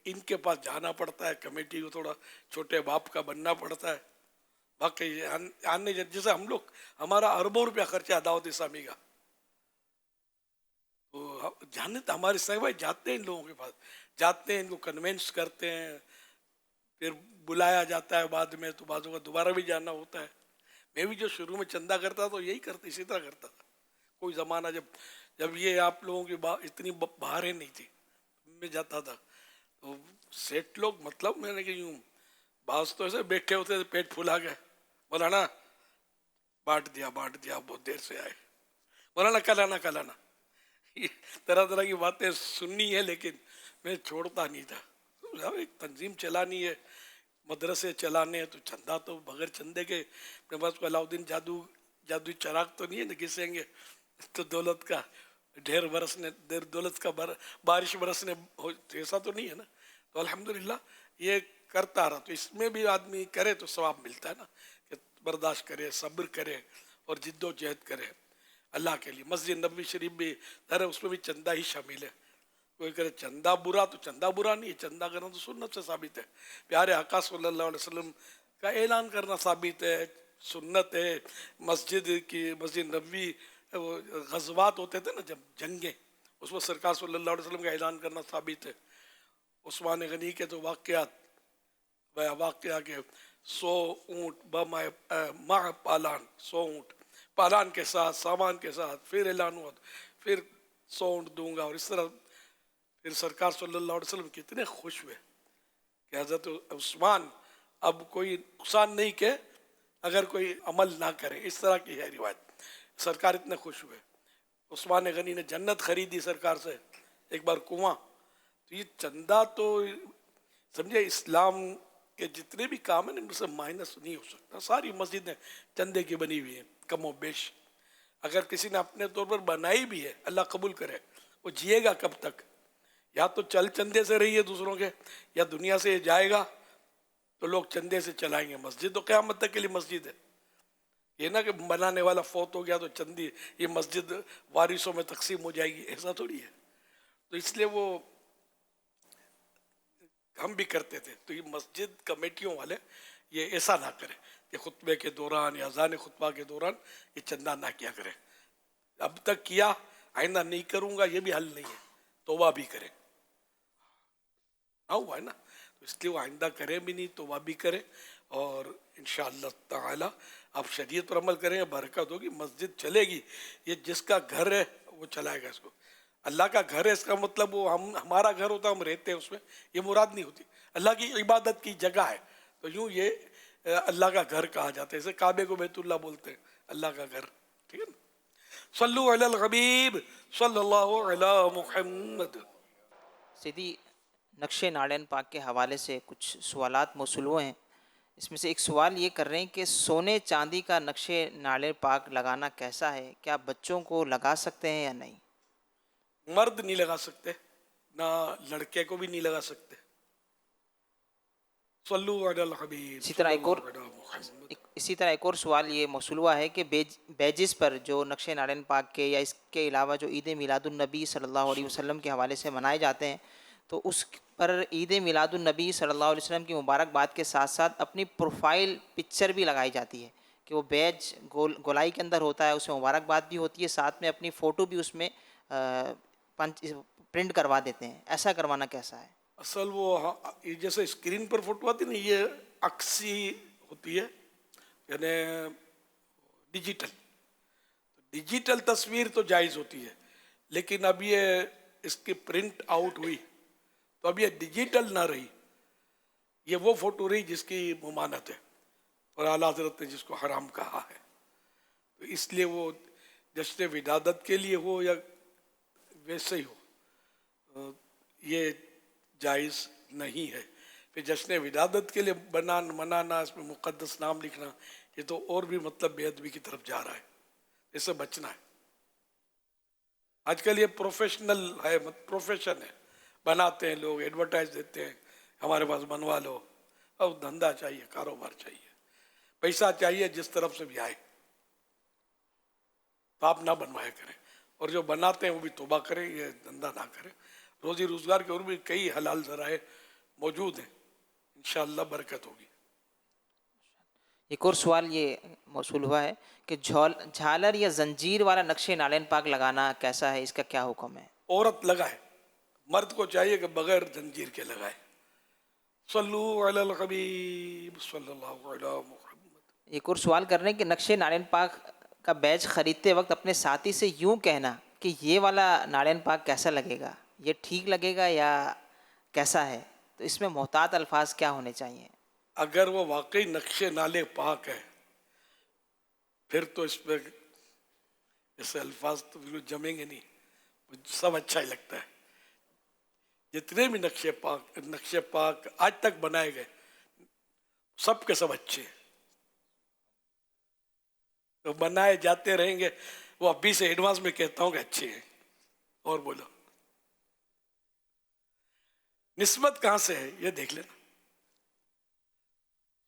ان کے پاس جانا پڑتا ہے. کمیٹی کو تھوڑا چھوٹے باپ کا بننا پڑتا ہے. باقی آنے جیسے ہم لوگ ہمارا اربوں روپیہ خرچہ دعوت اسلامی کا. تو جانے تو ہمارے سنگ بھائی جاتے ہیں ان لوگوں کے پاس، جاتے ہیں ان کو کنونس کرتے ہیں، پھر بلایا جاتا ہے بعد میں تو بعضوں کا دوبارہ بھی جانا ہوتا ہے. میں بھی جو شروع میں چندہ کرتا تو یہی کرتا، اسی طرح کرتا تھا. کوئی زمانہ جب یہ آپ لوگوں کی اتنی بہاریں نہیں تھی میں جاتا تھا تو سیٹ لوگ مطلب میں نے کہ یوں بعض تو ایسے بیٹھے ہوتے تھے پیٹ پھولا گئے، مولانا بانٹ دیا بہت دیر سے آئے، مولانا کل آنا. طرح طرح کی باتیں سننی ہے لیکن میں چھوڑتا نہیں تھا. ایک تنظیم چلانی ہے، مدرسے چلانے ہیں تو چندہ تو بغیر چندے کے اپنے پاس کو علاؤدین جادوئی چراغ تو نہیں ہے نا گھسیں گے تو دولت کا ڈھیر برسنے دولت کا بارش برسنے ایسا تو نہیں ہے نا. تو الحمدللہ یہ کرتا رہا. تو اس میں بھی آدمی کرے تو ثواب ملتا ہے نا، کہ برداشت کرے، صبر کرے اور جد و جہد کرے اللہ کے لیے. مسجد نبوی شریف بھی اس میں بھی چندہ ہی شامل ہے. کوئی کرے چندہ برا تو چندہ برا نہیں ہے، چندہ کرنا تو سنت سے ثابت ہے. پیارے آقا صلی اللہ علیہ وسلم کا اعلان کرنا ثابت ہے، سنت ہے. مسجد نبوی غزوات ہوتے تھے نا جب جنگیں، اس وقت سرکار صلی اللہ علیہ وسلم کا اعلان کرنا ثابت ہے. عثمان غنی کے تو واقعہ کے 100 اونٹ ماہ پالان، 100 اونٹ پالان کے ساتھ سامان کے ساتھ، پھر اعلان ہوا پھر 100 اونٹ دوں گا. اور اس طرح پھر سرکار صلی اللہ علیہ وسلم کتنے خوش ہوئے کہ حضرت عثمان اب کوئی نقصان نہیں کہ اگر کوئی عمل نہ کرے. اس طرح کی ہے روایت. سرکار اتنے خوش ہوئے. عثمان غنی نے جنت خریدی سرکار سے، ایک بار کنواں. تو یہ چندہ تو سمجھے اسلام کے جتنے بھی کام ہیں ان میں سے مائنس نہیں ہو سکتا. ساری مسجدیں چندے کی بنی ہوئی ہیں کم و بیش. اگر کسی نے اپنے طور پر بنائی بھی ہے اللہ قبول کرے، وہ جیے گا کب تک؟ یا تو چل چندے سے رہی ہے دوسروں کے، یا دنیا سے جائے گا تو لوگ چندے سے چلائیں گے. مسجد تو قیامت تک کے لیے مسجد ہے. یہ نہ کہ بنانے والا فوت ہو گیا تو چندی یہ مسجد وارثوں میں تقسیم ہو جائے گی، ایسا تھوڑی ہے. تو اس لیے وہ ہم بھی کرتے تھے. تو یہ مسجد کمیٹیوں والے یہ ایسا نہ کریں کہ خطبے کے دوران یا اذان خطبہ کے دوران یہ چندہ نہ کیا کرے. اب تک کیا، آئندہ نہیں کروں گا یہ بھی حل نہیں ہے. توبہ بھی کرے، نہ ہوا ہے نا، تو اس لیے وہ آئندہ کرے بھی نہیں، توبہ بھی کرے اور انشاءاللہ تعالی آپ شریعت پر عمل کریں گے برکت ہوگی, مسجد چلے گی. یہ جس کا گھر ہے وہ چلائے گا اس کو. اللہ کا گھر ہے اس کا مطلب وہ ہمارا گھر ہوتا ہے, ہم رہتے ہیں اس میں, یہ مراد نہیں ہوتی. اللہ کی عبادت کی جگہ ہے تو یوں یہ اللہ کا گھر کہا جاتا ہے. جیسے کعبے کو بیت اللہ بولتے ہیں, اللہ کا گھر. ٹھیک ہے نا. صلو علی الحبیب صلی اللہ علی محمد. سیدھی نقش ناڑین پاک کے حوالے سے کچھ سوالات موصول ہوئے ہیں. اس میں سے ایک سوال یہ کر رہے ہیں کہ سونے چاندی کا نقش ناڑین پاک لگانا کیسا ہے, کیا بچوں کو لگا سکتے ہیں یا نہیں؟ مرد نہیں لگا سکتے, نہ لڑکے کو بھی نہیں لگا سکتے. صلو علی الحبیب. اسی طرح ایک اور سوال یہ موصول ہوا ہے کہ بیجز پر جو نقش ناڑین پاک کے یا اس کے علاوہ جو عید میلاد النبی صلی اللہ علیہ وسلم کے حوالے سے منائے جاتے ہیں, تو اس پر عید میلاد النبی صلی اللہ علیہ وسلم کی مبارکباد کے ساتھ ساتھ اپنی پروفائل پکچر بھی لگائی جاتی ہے کہ وہ بیج گولائی کے اندر ہوتا ہے, اس میں مبارکباد بھی ہوتی ہے, ساتھ میں اپنی فوٹو بھی اس میں پرنٹ کروا دیتے ہیں. ایسا کروانا کیسا ہے؟ اصل وہ جیسے اسکرین پر فوٹو آتی نا, یہ عکسی ہوتی ہے, یعنی ڈیجیٹل تصویر تو جائز ہوتی ہے, لیکن اب یہ اس کی پرنٹ آؤٹ ہوئی تو اب یہ ڈیجیٹل نہ رہی, یہ وہ فوٹو رہی جس کی ممانت ہے, اور اعلیٰ حضرت نے جس کو حرام کہا ہے. تو اس لیے وہ جشن ولادت کے لیے ہو یا ویسے ہی ہو, یہ جائز نہیں ہے. پھر جشن ولادت کے لیے منانا, اس میں مقدس نام لکھنا, یہ تو اور بھی مطلب بے ادبی کی طرف جا رہا ہے. اس سے بچنا ہے. آج کل یہ پروفیشنل ہے, پروفیشن ہے, بناتے ہیں لوگ, ایڈورٹائز دیتے ہیں, ہمارے پاس بنوا لو. اب دھندا چاہیے, کاروبار چاہیے, پیسہ چاہیے, جس طرف سے بھی آئے. تو آپ نہ بنوایا کریں, اور جو بناتے ہیں وہ بھی توبہ کریں, یہ دھندا نہ کریں. روزی روزگار کے اور بھی کئی حلال ذرائع موجود ہیں, انشاءاللہ برکت ہوگی. ایک اور سوال یہ موصول ہوا ہے کہ جھالر یا زنجیر والا نقش ناڑین پاک لگانا کیسا ہے, اس کا کیا حکم ہے؟ عورت لگائے, مرد کو چاہیے کہ بغیر زنجیر کے لگائے. صلو علی الحبیب صلی اللہ علی محمد. ایک اور سوال کر رہے ہیں کہ نقش ناڑین پاک کا بیج خریدتے وقت اپنے ساتھی سے یوں کہنا کہ یہ والا ناڑین پاک کیسا لگے گا, یہ ٹھیک لگے گا یا کیسا ہے, تو اس میں محتاط الفاظ کیا ہونے چاہیے؟ اگر وہ واقعی نقش نالے پاک ہے پھر تو اس پہ ایسے الفاظ تو بالکل جمیں گے نہیں, سب اچھا ہی لگتا ہے. جتنے بھی نقش پاک آج تک بنائے گئے سب کے سب اچھے ہیں, تو بنائے جاتے رہیں گے. وہ ابھی سے ایڈوانس میں کہتا ہوں کہ اچھے ہیں. اور بولو نسبت کہاں سے ہے یہ دیکھ لینا.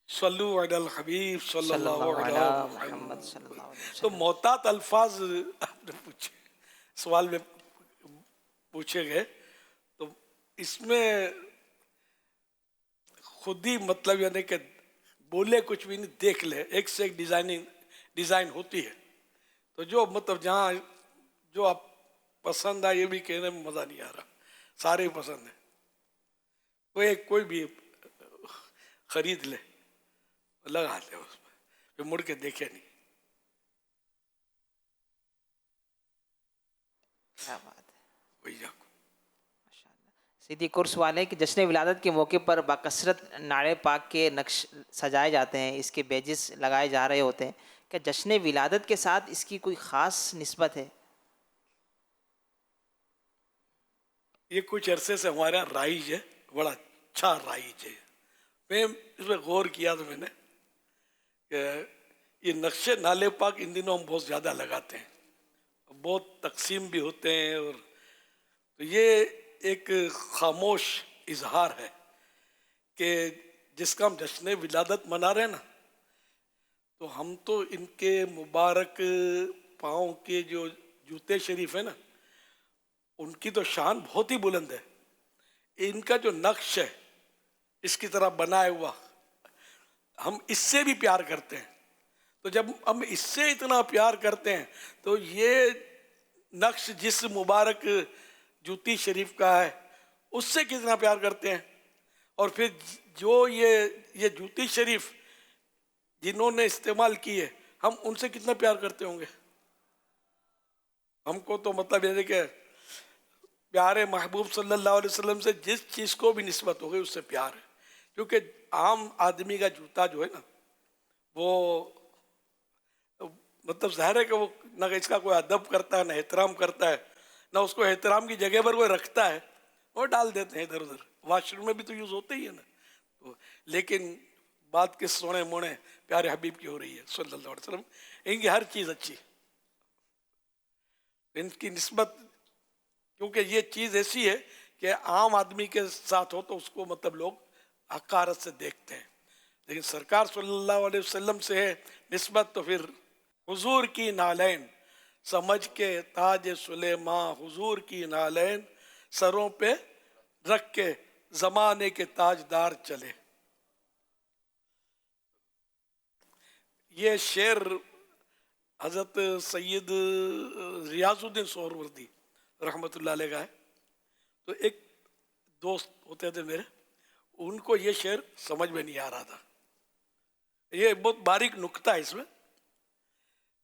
صلو علی الحبیب صلی اللہ علیہ محمد. تو محتاط الفاظ آپ نے پوچھے, سوال میں پوچھے گئے, تو اس میں خود ہی مطلب یعنی کہ بولے کچھ بھی نہیں, دیکھ لے, ایک سے ایک ڈیزائن ہوتی ہے. تو جو مطلب جہاں جو آپ پسند آئے, یہ بھی کہنے میں مزہ نہیں آ رہا, سارے ہی پسند ہیں, کوئی بھی خرید لے, لگا لے اس پہ, پھر مڑ کے دیکھے نہیں. کیا بات ہے. وہی آپ سیدھی ایک اور سوال ہے کہ جشن ولادت کے موقع پر باکثرت ناڑے پاک کے نقش سجائے جاتے ہیں, اس کے بیجز لگائے جا رہے ہوتے ہیں, کیا جشن ولادت کے ساتھ اس کی کوئی خاص نسبت ہے؟ یہ کچھ عرصے سے ہمارے یہاں رائج ہے, بڑا اچھا رائج ہے. میں اس میں غور کیا تو میں نے کہ یہ نقش نالے پاک ان دنوں ہم بہت زیادہ لگاتے ہیں, بہت تقسیم بھی ہوتے ہیں, اور تو یہ ایک خاموش اظہار ہے کہ جس کا ہم جشن ولادت منا رہے ہیں نا, تو ہم تو ان کے مبارک پاؤں کے جو جوتے شریف ہیں نا, ان کی تو شان بہت ہی بلند ہے. ان کا جو نقش ہے اس کی طرح بنایا ہوا, ہم اس سے بھی پیار کرتے ہیں. تو جب ہم اس سے اتنا پیار کرتے ہیں تو یہ نقش جس مبارک جوتی شریف کا ہے اس سے کتنا پیار کرتے ہیں. اور پھر جو یہ جوتی شریف जिन्होंने इस्तेमाल किए, हम उनसे कितना प्यार करते होंगे। हमको तो मतलब ये है कि प्यारे महबूब सल्लल्लाहु अलैहि वसल्लम से जिस चीज़ को भी निस्बत हो गई उससे प्यार है। क्योंकि आम आदमी का जूता जो है ना, वो मतलब ज़ाहिर है कि वो ना इसका कोई अदब करता है, ना एहतराम करता है, ना उसको एहतराम की जगह पर कोई रखता है, वो डाल देते हैं इधर उधर। वॉशरूम में भी तो यूज़ होते ही है ना। तो लेकिन बात किस सोने मोने प्यारे हबीब की हो रही है सल्लल्लाहु अलैहि वसल्लम। इनकी हर चीज़ अच्छी, इनकी निस्बत, क्योंकि ये चीज़ ऐसी है कि आम आदमी के साथ हो तो उसको मतलब लोग हकारत से देखते हैं, लेकिन सरकार सल्लल्लाहु अलैहि वसल्लम से है निस्बत तो फिर हुजूर की नालैन समझ के ताज सुलेमा, हुजूर की नालैन सरों पे रख के जमाने के ताजदार चले। ये शेर हजरत सैयद रियाजुद्दीन सोहरवर्दी रहमतुल्लाह अलैह का है। तो एक दोस्त होते थे मेरे, उनको ये शेर समझ में नहीं आ रहा था। ये बहुत बारीक नुक्ता है इसमें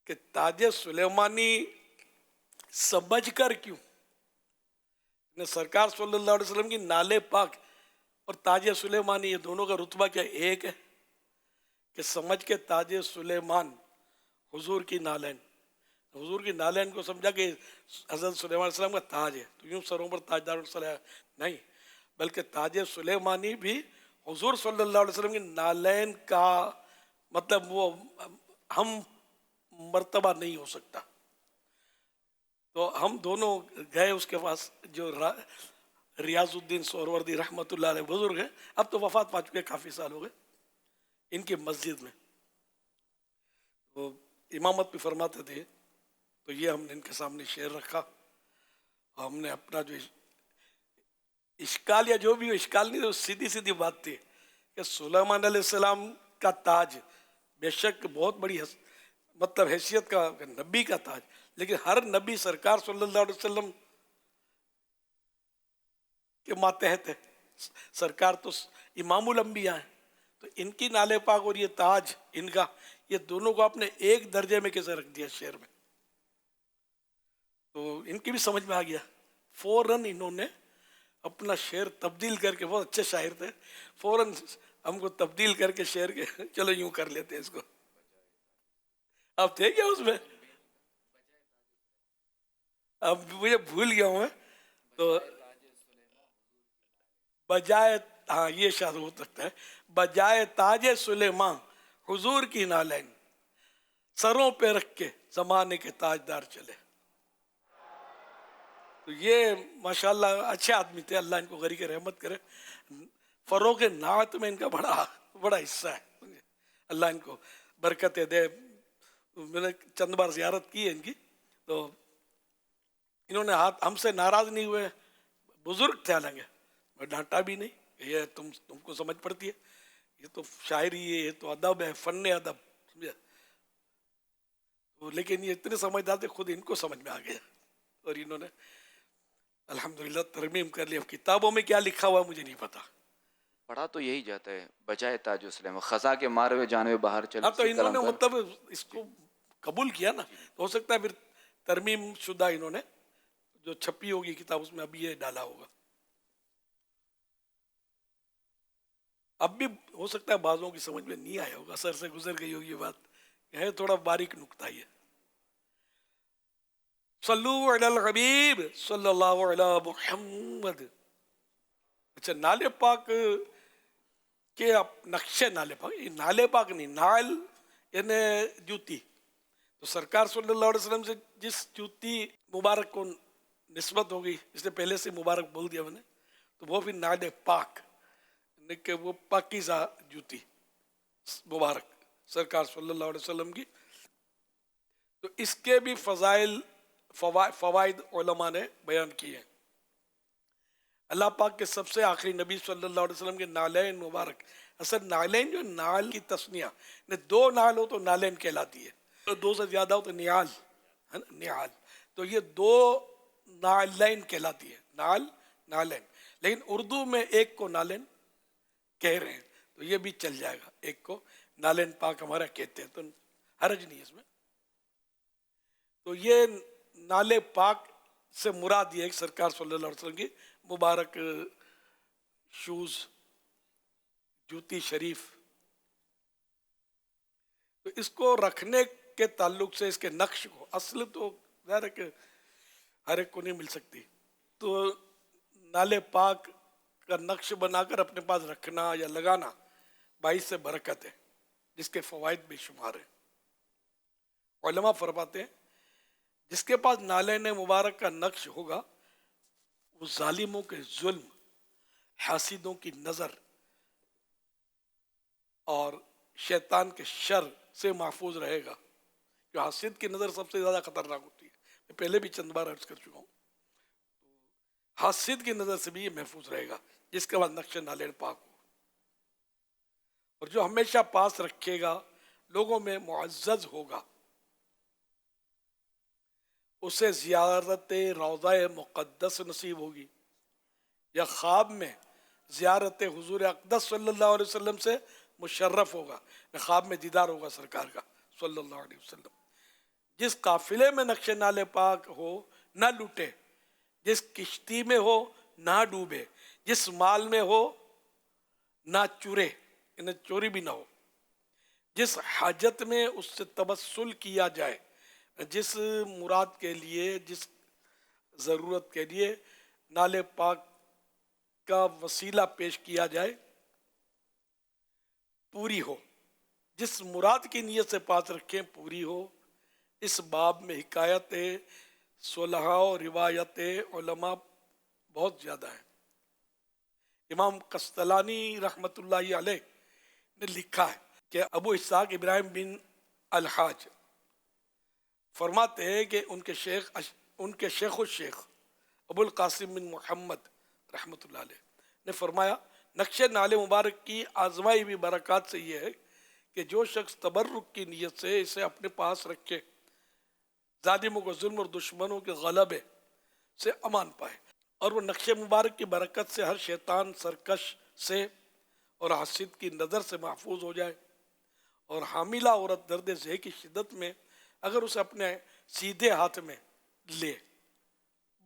कि ताजे सुलेमानी समझ कर क्यों ने सरकार सल्लल्लाहु अलैहि वसल्लम की नाले पाक और ताजे सुलेमानी ये दोनों का रुतबा क्या एक है कि समझ के ताजे सुलेमान हुजूर की नालैन, हुजूर की नालैन को समझा कि हज़रत सुलेमान अलैहिस्सलाम का ताज है, तो यूँ सरों पर ताजदार नहीं, बल्कि ताजे सुलेमानी भी हुजूर सल्लल्लाहु अलैहि वसल्लम की नालैन का मतलब वो हम मर्तबा नहीं हो सकता। तो हम दोनों गए उसके पास, जो रियाजुद्दीन सोहरवर्दी रहमतुल्लाह अलैह बुजुर्ग है, अब तो वफात पा चुके काफ़ी साल हो गए, इनकी मस्जिद में तो इमामत भी फरमाते थे। तो ये हमने इनके सामने शेर रखा, हमने अपना जो इश्काल या जो भी इश्काल नहीं, तो सीधी सीधी बात थी कि सुलेमान अलैहिस्सलाम का ताज बेशक बहुत बड़ी मतलब हैसियत का नबी का ताज, लेकिन हर नबी सरकार सल्लल्लाहु अलैहि वसल्लम के मातहत है। सरकार तो इमामुल अंबिया है, तो इनकी नाले पाक और ये ताज इनका, ये दोनों को आपने एक दर्जे में कैसे रख दिया शेर में। तो इनकी भी समझ में आ गया, फौरन इन्होंने अपना शेर तब्दील करके, बहुत अच्छे शायर थे, फौरन हमको तब्दील करके शेर के चलो यूं कर लेते हैं इसको। अब थे क्या उसमें, अब मुझे भूल गया हूँ मैं, तो बजाय, हाँ ये शायद हो सकता है, बजाय ताजे सुलेमान हुजूर की नालैन सरों पे रख के जमाने के ताजदार चले। तो ये माशाल्लाह अच्छे आदमी थे, अल्लाह इनको गरी के रहमत करे। फरोग नात में इनका बड़ा हिस्सा है, अल्लाह इनको बरकतें दे। मैंने चंद बार ज़ियारत की है इनकी, तो इन्होंने हमसे नाराज़ नहीं हुए, बुजुर्ग थे हालांकि, मैं डांटा भी नहीं, ये तुमको समझ पड़ती है, ये तो शायरी है, ये तो अदब है, फ़न अदब, समझे। तो लेकिन ये इतने समझदार थे, खुद इनको समझ में आ गया और इन्होंने अल्हम्दुलिल्लाह तरमीम कर लिया। किताबों में क्या लिखा हुआ मुझे नहीं पता, पढ़ा तो यही जाता है, बजाय ताज सुलेमान खजा के मारे हुए जाने बाहर चले। हाँ, तो इन्होंने मतलब इसको कबूल किया ना, तो हो सकता है फिर तरमीम शुदा इन्होंने जो छपी होगी किताब उसमें अभी ये डाला होगा। अब भी हो सकता है बाजों की समझ में नहीं आया होगा, सर से गुजर गई होगी बात, है थोड़ा बारीक नुक्ता ही है। सल्लु अलल हबीब सल्लल्लाहु अला मुहम्मद। अच्छा, नाले पाक के नक्शे, नाले पाक, नाले पाक नहीं, नाल यानी जूती, तो सरकार सल्लल्लाहु अलैहि वसल्लम से जिस जूती मुबारक को निस्बत हो गई, इसलिए पहले से मुबारक बोल दिया मैंने, तो वो फिर नाले पाक कि वो पाकीज़ा जूती मुबारक सरकार सल्लल्लाहु अलैहि वसल्लम की। तो इसके भी फ़वाइद उलमा ने बयान किए हैं। अल्लाह पाक के सबसे आखिरी नबी सल्लल्लाहु अलैहि वसल्लम के नालैन मुबारक, असल नालैन जो नाल की तस्निया ने, दो नाल हो तो नालैन कहलाती है, तो दो से ज़्यादा हो तो नियाल है ना, नियाल। तो ये दो नालैन कहलाती है, नालैन, लेकिन उर्दू में एक को नालैन कह रहे हैं, तो ये भी चल जाएगा, एक को नालेन पाक हमारा कहते हैं, तो हरज नहीं है इसमें। तो ये नाले पाक से मुराद ये है कि सरकार सल्लल्लाहु अलैहि वसल्लम की मुबारक शूज, जूती शरीफ, तो इसको रखने के ताल्लुक से इसके नक्श को, असल तो ज़ाहिर है कि हर एक को नहीं मिल सकती, तो नाले पाक का नक्श बनाकर अपने पास रखना या लगाना बाइस से बरकत है, जिसके फ़वाइद बेशुमार है। उलमा फरमाते हैं जिसके पास नालेन मुबारक का नक्श होगा वो जालिमों के जुल्म, हासिदों की नज़र और शैतान के शर से महफूज रहेगा। जो हासिद की नज़र सबसे ज़्यादा खतरनाक होती है, मैं पहले भी चंद बार अर्ज कर चुका हूँ। तो हासिद की नज़र से भी ये महफूज रहेगा जिसके बाद नक्श नालेन पाक हो। और जो हमेशा पास रखेगा, लोगों में मुअज़्ज़ज़ होगा, उसे ज़ियारत रौज़ा मुक़द्दस नसीब होगी, या ख्वाब में ज़ियारत हुज़ूर अक़दस सल्लल्लाहु अलैहि वसल्लम से मुशर्रफ होगा, ख्वाब में दीदार होगा सरकार का सल्लल्लाहु अलैहि वसल्लम। जिस काफिले में नक्श नाले पाक हो ना लूटे, जिस किश्ती में हो ना डूबे, जिस माल में हो ना चुरे, इन्हें चोरी भी ना हो, जिस हाजत में उससे तबस्सुल किया जाए, जिस मुराद के लिए, जिस ज़रूरत के लिए नाले पाक का वसीला पेश किया जाए, पूरी हो, जिस मुराद की नीयत से पास रखें पूरी हो। इस बाब में हिकायत सुलहा और रिवायत उलमा बहुत ज़्यादा है। इमाम कस्तलानी रहमतुल्लाहि अलैह ने लिखा है कि अबू इस्हाक इब्राहिम बिन अल-हाज फरमाते हैं कि उनके शेख अबुल कासिम बिन मोहम्मद रहमतुल्लाह अलैह ने फरमाया, नक्श नाले मुबारक की आजमाई हुई बरक़ात से ये है कि जो शख्स तबर्रुक की नीयत से इसे अपने पास रखे, ज़ालिमों को जुल्म और दुश्मनों के गलबे से अमान पाए, और वो नक्श मुबारक की बरकत से हर शैतान सरकश से और हासिद की नज़र से महफूज हो जाए। और हामिला औरत दर्द ज़ह की शिद्दत में अगर उसे अपने सीधे हाथ में ले,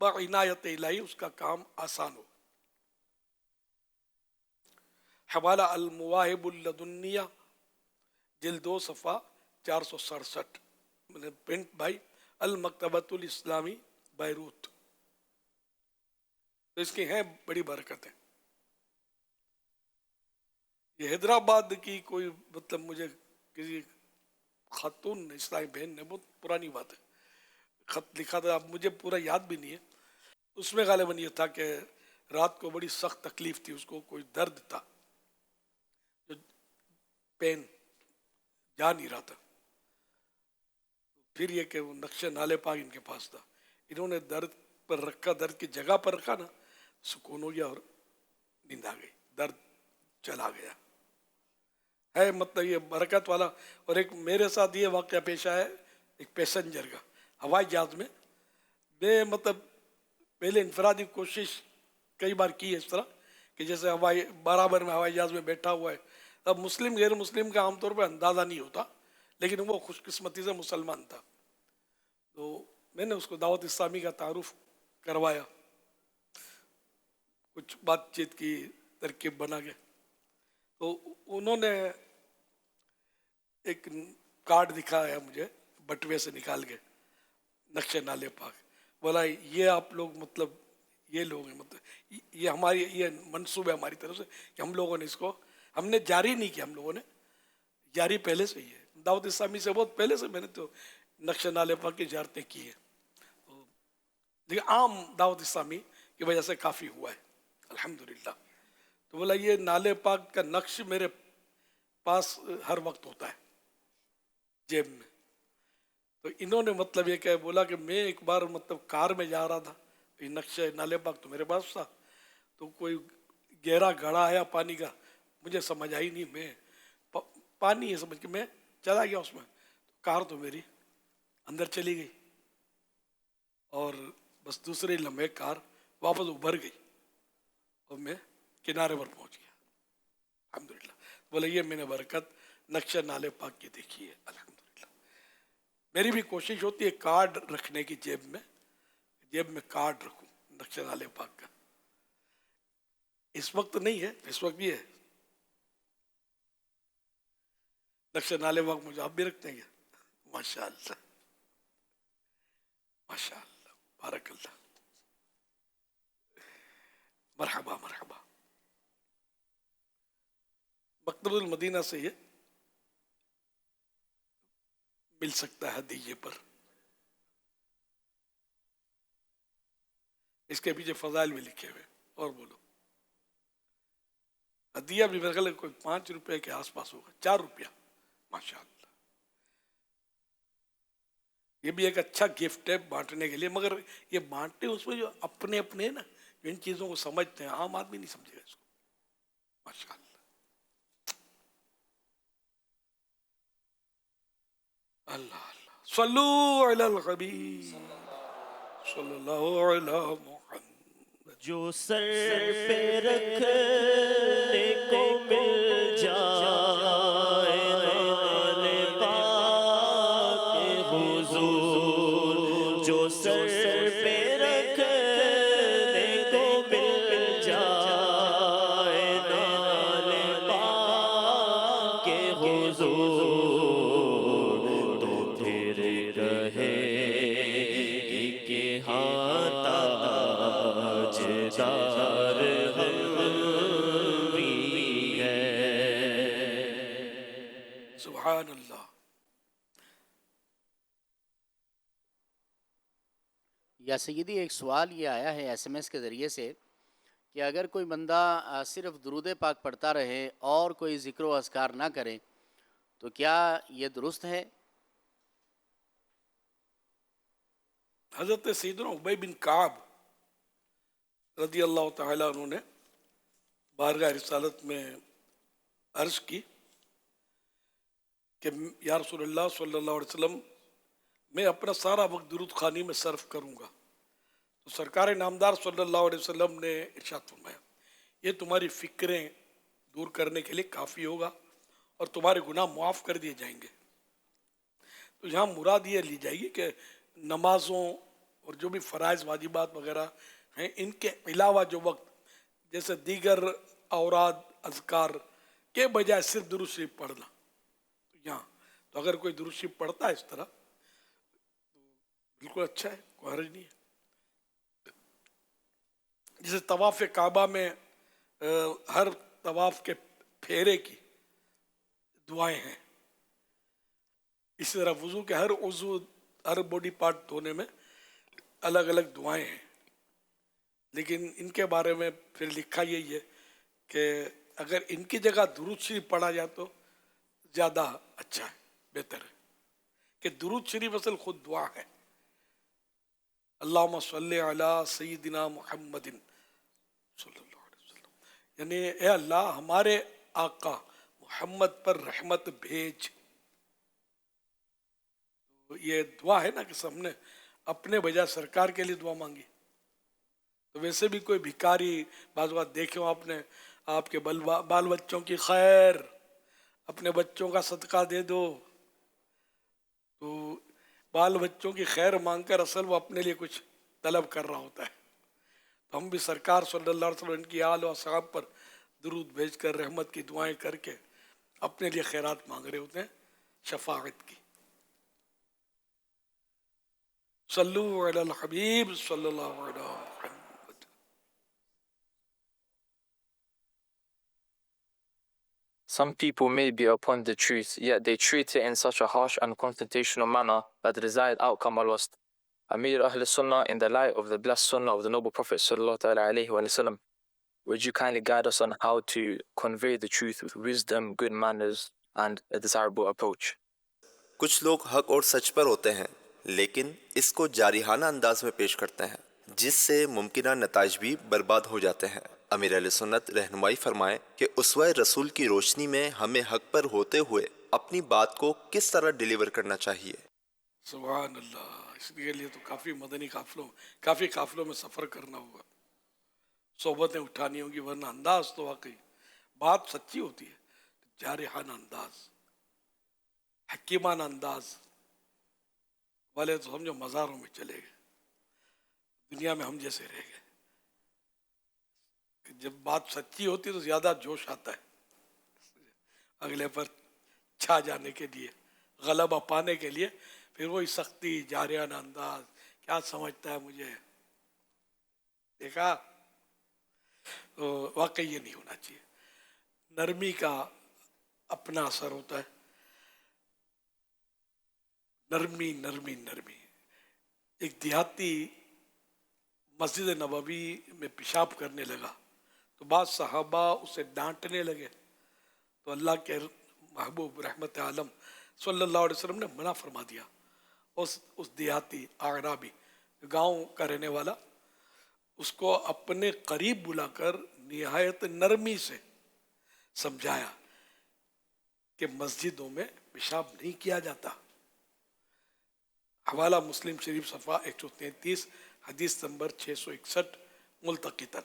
बइनायत इलाही उसका काम आसान हो। हवाला अल मुवाहिबुल लदुन्निया जिल्द 2 सफ़ा 467, मतलब प्रिंट बाई अल मकतबतुल इस्लामी बैरूत। तो इसकी हैं बड़ी बरकत है। ये हैदराबाद की कोई, मतलब मुझे किसी खातून इस्लामी बहन ने, बहुत पुरानी बात है, खत लिखा था, अब मुझे पूरा याद भी नहीं है। उसमें गालिबन ये था कि रात को बड़ी सख्त तकलीफ थी, उसको कोई दर्द था, जो पेन जा नहीं रहा था। फिर ये कि वो नक्श नाले पाक इनके पास था, इन्होंने दर्द पर रखा, दर्द की जगह पर रखा ना, सुकून हो गया और नींद आ गई, दर्द चला गया है। मतलब ये बरकत वाला। और एक मेरे साथ ये वाक़या पेश आया, एक पैसेंजर का हवाई जहाज़ में। मैं मतलब पहले इनफरादी कोशिश कई बार की है इस तरह कि जैसे हवाई बराबर में हवाई जहाज़ में बैठा हुआ है, अब मुस्लिम गैर मुस्लिम का आमतौर पर अंदाज़ा नहीं होता, लेकिन वो खुशकिस्मती से मुसलमान था, तो मैंने उसको दावत इस्लामी का तारुफ करवाया, कुछ बातचीत की तरकीब बना के। तो उन्होंने एक कार्ड दिखाया मुझे, बटुए से निकाल के, नक्श नाले पाक। बोला ये आप लोग, मतलब ये लोग हैं, मतलब ये हमारी, ये मंसूब है हमारी तरफ से कि हम लोगों ने इसको, हमने जारी नहीं किया, हम लोगों ने जारी पहले से ही है। दावत इस्लामी से बहुत पहले से मैंने तो नक्श नाले पाक की ज़ियारतें की है, तो लेकिन आम दावत इस्लामी की वजह से काफ़ी हुआ है अल्हम्दुलिल्लाह। तो बोला ये नाले पाक का नक्श मेरे पास हर वक्त होता है जेब में। तो इन्होंने मतलब ये क्या बोला कि मैं एक बार मतलब कार में जा रहा था, ये नक्श नाले पाक तो मेरे पास था, तो कोई गहरा गड़ा आया पानी का, मुझे समझ आई नहीं, मैं पानी है समझ के मैं चला गया उसमें, तो कार तो मेरी अंदर चली गई और बस दूसरे लम्हे कार वापस उभर गई और मैं किनारे पर पहुंच गया अल्हम्दुलिल्लाह। बोले ये मैंने बरकत नक्शा नाले पाक की देखी है। अल्हम्दुलिल्लाह मेरी भी कोशिश होती है कार्ड रखने की, जेब में कार्ड रखूं नक्शा नाले पाक का। इस वक्त नहीं है, इस वक्त भी है नक्शा नाले पाक, मुझे आप भी रखते हैं क्या? माशाअल्लाह माशाअल्लाह, बारकल्लाह, मरहबा मरहबा। मकतबुल मदीना से ये मिल सकता है हदीये पर। इसके पीछे फजाइल भी लिखे हुए। और बोलो, हदिया भी मेरे ख्याल कोई 5 रुपए के आसपास होगा, 4 रुपया, माशाअल्लाह। ये भी एक अच्छा गिफ्ट है बांटने के लिए, मगर ये बांटते उसमें जो अपने अपने ना, जो इन चीजों को समझते हैं, आम आदमी नहीं समझेगा इसको। माशाअल्लाह। अल्लाह अल्लाह, सल्लू अलल हबीब सल्लल्लाहु अलैहि मुहम्मद। जो सर पे रखने को मिल जाए नाले पाक हुजूर, जो सर पे रखने को मिल जाए नाले पाक हुजूर, तो फिर रहेगी कि हाँ ताजदार हम भी हैं। सुभान अल्लाह। या सैयदी, एक सवाल ये आया है SMS के ज़रिए से कि अगर कोई बंदा सिर्फ दुरूद पाक पढ़ता रहे और कोई ज़िक्र व अज़कार ना करे तो क्या ये दुरुस्त है? हज़रत सैयदना उबय बिन काब रज़ी अल्लाह तआला अन्हु ने बारगाह रिसालत में अर्ज़ की कि या रसूलल्लाह सल्लल्लाहु अलैहि वसल्लम, मैं अपना सारा वक्त दुरूद खानी में सर्फ करूँगा। तो सरकार नामदार सल्लल्लाहु अलैहि वसल्लम ने इरशाद फरमाया, ये तुम्हारी फ़िक्रें दूर करने के लिए काफ़ी होगा और तुम्हारे गुनाह मुआफ़ कर दिए जाएंगे। तो यहाँ मुराद ये ली जाएगी कि नमाज़ों और जो भी फ़राइज़ वाजिबात वगैरह हैं, इनके अलावा जो वक्त जैसे दीगर औराद अज़कार के बजाय सिर्फ दुरूद शरीफ पढ़ना, तो यहाँ तो अगर कोई दुरूद शरीफ पढ़ता है इस तरह तो बिल्कुल अच्छा है, कोई हर्ज नहीं है। जैसे तवाफ़ काबा में हर तवाफ़ के फेरे की दुआएं हैं, इसी तरह वज़ू के हर उज़ू, हर बॉडी पार्ट धोने में अलग अलग दुआएं हैं। लेकिन इनके बारे में फिर लिखा यही है कि अगर इनकी जगह दुरूद शरीफ पढ़ा जाए तो ज़्यादा अच्छा है, बेहतर है। कि दुरूद शरीफ असल खुद दुआ है। अल्लाहुम्मा सल्ली अला सय्यिदिना मुहम्मदिन सल्लल्लाहु अलैहि वसल्लम, यानी ए अल्लाह हमारे आका मोहम्मद पर रहमत भेज। तो ये दुआ है ना कि सबने अपने बजाय सरकार के लिए दुआ मांगी। तो वैसे भी कोई भिखारी बाज़ बात देखे हो आपने, आपके बाल बच्चों की खैर, अपने बच्चों का सदका दे दो, तो बाल बच्चों की खैर मांगकर असल वो अपने लिए कुछ तलब कर रहा होता है। तो हम भी सरकार सल्लल्लाहु अलैहि वसल्लम की आल और सहाब पर दुरूद भेजकर रहमत की दुआएं करके अपने लिए खैरात मांग रहे होते हैं, शफाअत की। सल्लू अलल हबीब सल्लल्लाहु अलैहि वसल्लम। Some people may be upon the truth, yet they treat it in such a harsh and confrontational manner that the desired outcome are lost. Amir Ahl Sunnah, in the light of the blessed Sunnah of the Noble Prophet Sallallahu Alaihi Wasallam, would you kindly guide us on how to convey the truth with wisdom, good manners, and a desirable approach? कुछ लोग हक और सच पर होते हैं, लेकिन इसको जारिहाना अंदाज में पेश करते हैं, जिससे मुमकिना नताइज भी बर्बाद हो जाते हैं। अमीर अहले सुन्नत रहनुमाई फरमाएं कि उसवा रसूल की रोशनी में हमें हक पर होते हुए अपनी बात को किस तरह डिलीवर करना चाहिए। सुभान अल्लाह। इसके लिए तो काफ़ी काफ़िलों में सफ़र करना होगा, सोबतें उठानी होगी, वरना अंदाज तो वाकई बात सच्ची होती है, जारिहाना अंदाज हकीमाना अंदाज वाले तो समझो मज़ारों में चले गए, दुनिया में हम जैसे रह गए। जब बात सच्ची होती तो ज़्यादा जोश आता है अगले पर छा जाने के लिए, गलबा पाने के लिए। फिर वही सख्ती, जारियाना अंदाज, क्या समझता है मुझे, देखा। तो वाकई ये नहीं होना चाहिए। नरमी का अपना असर होता है। नरमी नरमी नरमी। एक देहाती मस्जिद नबवी में पेशाब करने लगा तो बाद सहाबा उसे डांटने लगे, तो अल्लाह के महबूब रहमत आलम सल्लल्लाहु अलैहि वसल्लम ने मना फरमा दिया। उस देहाती आराबी गांव का रहने वाला, उसको अपने करीब बुलाकर निहायत नरमी से समझाया कि मस्जिदों में पेशाब नहीं किया जाता। हवाला मुस्लिम शरीफ सफ़ा 133 हदीस नंबर 661 मुल्तक़ितन।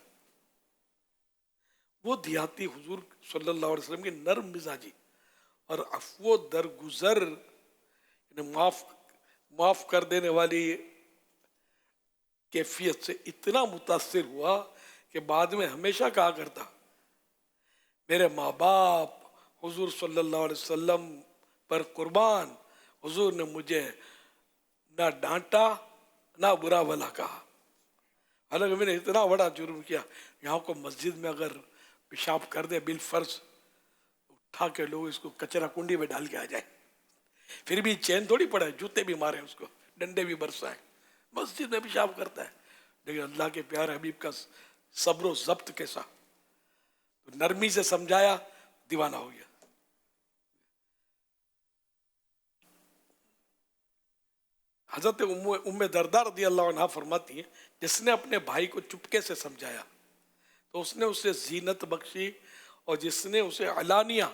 वो देहाती हुजूर सल्लल्लाहु अलैहि वसल्लम की नर्म मिजाजी और अफ़्वो दरगुजर, माफ़ कर देने वाली कैफियत से इतना मुतासिर हुआ कि बाद में हमेशा कहा करता, मेरे माँ बाप हुजूर सल्लल्लाहु अलैहि वसल्लम पर कुर्बान, हुजूर ने मुझे ना डांटा ना बुरा भला कहा। हालांकि मैंने इतना बड़ा जुर्म किया, यहाँ को मस्जिद में अगर पेशाब कर दे बिल फर्ज, उठा के लोग इसको कचरा कुंडी में डाल के आ जाए, फिर भी चैन थोड़ी पड़ा है, जूते भी मारे उसको, डंडे भी बरसाए, मस्जिद में पेशाब करता है। लेकिन अल्लाह के प्यारे हबीब का सब्र ज़ब्त कैसा, तो नरमी से समझाया, दीवाना हो गया। हजरत उम्मे दरदा रज़ी अल्लाह अन्हा फरमाती हैं, जिसने अपने भाई को चुपके से समझाया तो उसने उसे जीनत बख्शी, और जिसने उसे अलानिया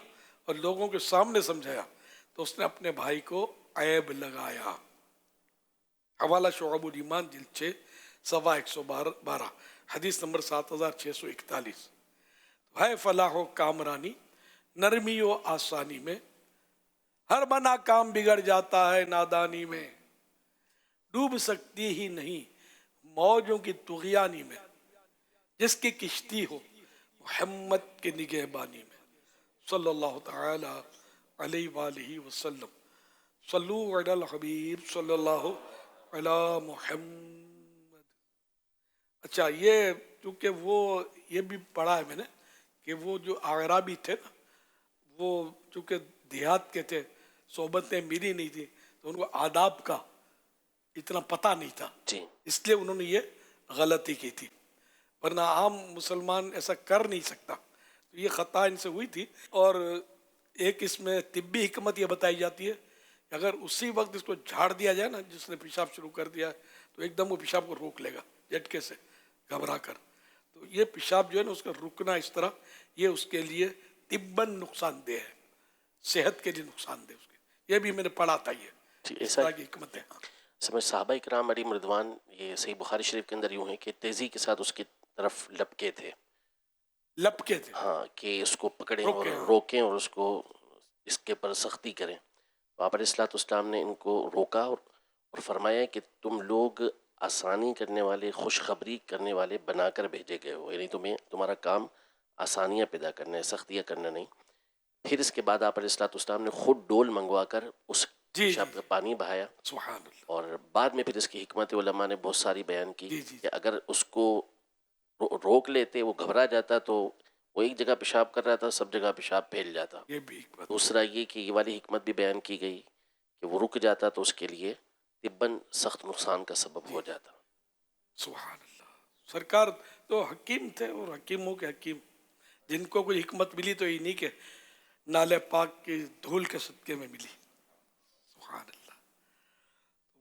और लोगों के सामने समझाया तो उसने अपने भाई को ऐब लगाया। हवाला शुअबुल ईमान जिल्द 6 सवा 112 हदीस नंबर 7641। है फलाह कामरानी, नरमी व आसानी में, हर बना काम बिगड़ जाता है नादानी में, डूब सकती ही नहीं मौजों की तुग़यानी में, जिसकी किश्ती हो मोहम्मद के निगहबानी में। सल्लल्लाहु तआला अलैहि वालिहि वसल्लम। सल्लू अलल हबीब सल्लल्लाहु अला मुहम्मद। अच्छा, ये चूँकि वो ये भी पढ़ा है मैंने कि वो जो आराबी थे ना, वो चूँकि देहात के थे, सोबतें मिली नहीं थी, तो उनको आदाब का इतना पता नहीं था, इसलिए उन्होंने ये गलती की थी, वरना आम मुसलमान ऐसा कर नहीं सकता। तो ये ख़ता इनसे हुई थी। और एक इसमें तिब्बी हिकमत ये बताई जाती है, अगर उसी वक्त इसको झाड़ दिया जाए ना, जिसने पेशाब शुरू कर दिया तो एकदम वो पेशाब को रोक लेगा झटके से, घबरा कर। तो ये पेशाब जो है ना, उसका रुकना इस तरह, ये उसके लिए तिब्बन नुकसानदेह है, सेहत के लिए नुकसानदेह उसके। ये भी मैंने पढ़ा था, ये इस तरह की हिकमत है। समय साहबा इकराम अलैहिम रिदवान, ये सही बुखारी शरीफ के अंदर यूँ है कि तेज़ी के साथ उसकी तरफ लपके थे, हाँ, कि उसको पकड़ें और रोकें और उसको इसके पर सख्ती करें। तो आप अलैहिस्सलाम ने इनको रोका और फरमाया कि तुम लोग आसानी करने वाले, खुशखबरी करने वाले बना कर भेजे गए हो, यानी तुम्हारा काम आसानियाँ पैदा करना है, सख्तियाँ करना नहीं। फिर इसके बाद आप अलैहिस्सलाम ने खुद डोल मंगवा कर उस पेशाब का पानी बहाया, और बाद में फिर इसकी हिकमत उलमा ने बहुत सारी बयान की कि अगर उसको रोक लेते, वो घबरा जाता, तो वो एक जगह पेशाब कर रहा था, सब जगह पेशाब फैल जाता। दूसरा ये कि ये वाली हिकमत भी बयान की गई कि वो रुक जाता तो उसके लिए तिब्बन सख्त नुकसान का सबब हो जाता। सुभान अल्लाह। सरकार तो हकीम थे, और हकीमों के हकीम, जिनको कोई हिकमत मिली तो इन्हीं के नाले पाक की धूल के सदके में मिली। सुभान अल्लाह।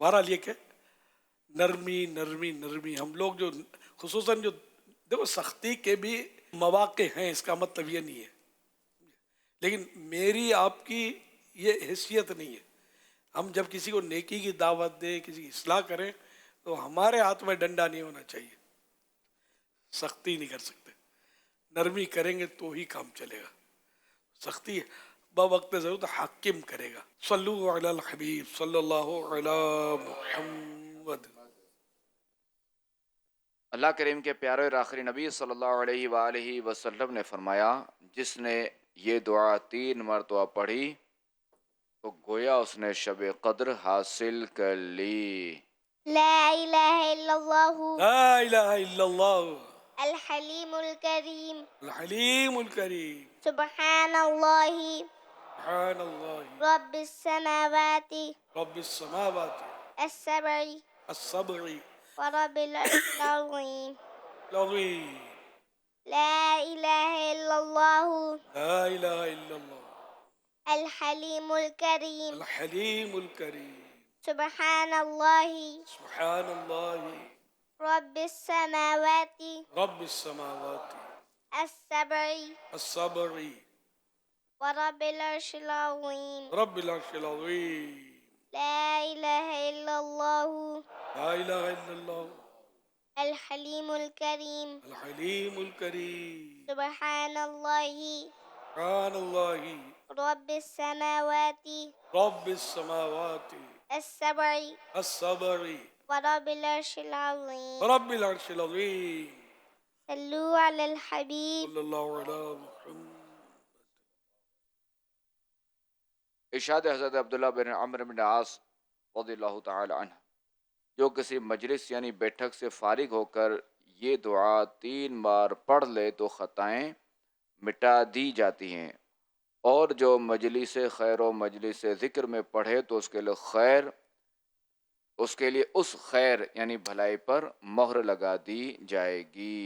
बहरहाल ये कि नरमी नरमी नरमी, हम लोग जो खुसूसन जो देखो सख्ती के भी मौक़े हैं, इसका मतलब ये नहीं है, लेकिन मेरी आपकी ये हैसियत नहीं है। हम जब किसी को नेकी की दावत दें, किसी की इस्लाह करें, तो हमारे हाथ में डंडा नहीं होना चाहिए, सख्ती नहीं कर सकते, नरमी करेंगे तो ही काम चलेगा। सख्ती बवक्त ज़रूरत हाकिम करेगा। सल्लु अलल हबीब सल्लल्लाहु अला मुहम्मद। अल्लाह करीम के प्यारे और आखिरी नबी सल्लल्लाहु अलैहि वसल्लम ने फरमाया, जिसने ये दुआ 3 मरतबा पढ़ी तो गोया उसने शब कद्र हासिल कर ली। ला इलाहा इल्लल्लाहु ला इलाहा इल्लल्लाह अल हलीमुल करीम अल हलीमुल करीम सुब्हानल्लाहि सुब्हानल्लाह रब्बिस समावाति रब्बिस समावाति अस्सबई अस्सबई व रब्बिल अर्शिल अज़ीम। लज़ीम। ला इलाहा इल्लल्लाहु ला इलाहा इल्लल्लाह अल हलीमुल करीम अल हलीमुल करीम सुब्हानल्लाहि सुब्हानल्लाह रब्बिस समावाति रब्बिस समावाति अस्सबई अस्सबई व रब्बिल अर्शिल अज़ीम। रब्बिल अर्शिल अज़ीम। ला इलाहा इल्लल्लाहु ला इलाहा इल्लल्लाह अल हलीमुल करीम अल हलीमुल करीम सुब्हानल्लाहि सुब्हानल्लाह रब्बिस समावाति रब्बिस समावाति अस्सबई अस्सबई व रब्बिल अर्शिल अज़ीम। रब्बिल अर्शिल अज़ीम। सल्लु अलल हबीब सल्लल्लाहु अला मुहम्मद। इरशाद हज़रत अब्दुल्लाह बिन अम्र बिन आस रज़ियल्लाहु तआला अन्हु, जो किसी मजलिस यानी बैठक से फारिग होकर ये दुआ 3 बार पढ़ ले तो ख़ताएँ मिटा दी जाती हैं, और जो मजलिस खैर व मजलिस ज़िक्र में पढ़े तो उसके लिए उस खैर यानी भलाई पर मोहर लगा दी जाएगी।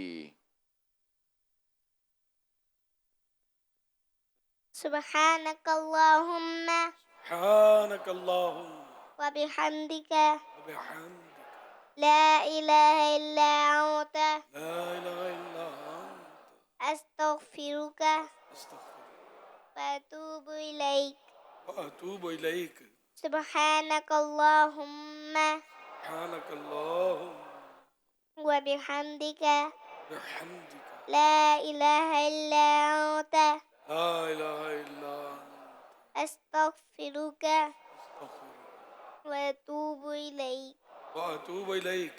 सुब्हानक अल्लाहुम्मा सुब्हानक अल्लाहुम्मा व बिहम्दिका व बिहम्दिका ला इलाहा इल्ला अंता ला इलाहा इल्ला अंता अस्तगफिरुका अस्तगफिरुका व अतूबु इलैक व अतूबु इलैक। सुब्हानक अल्लाहुम्मा सुब्हानक अल्लाहुम्मा व बिहम्दिका बिहम्दिका ला इलाहा इल्ला अंता ला इलाहा इल्ला अंता अस्तगफिरुका अस्तगफिरुका व अतूबु इलैक। व अतूबु इलैक।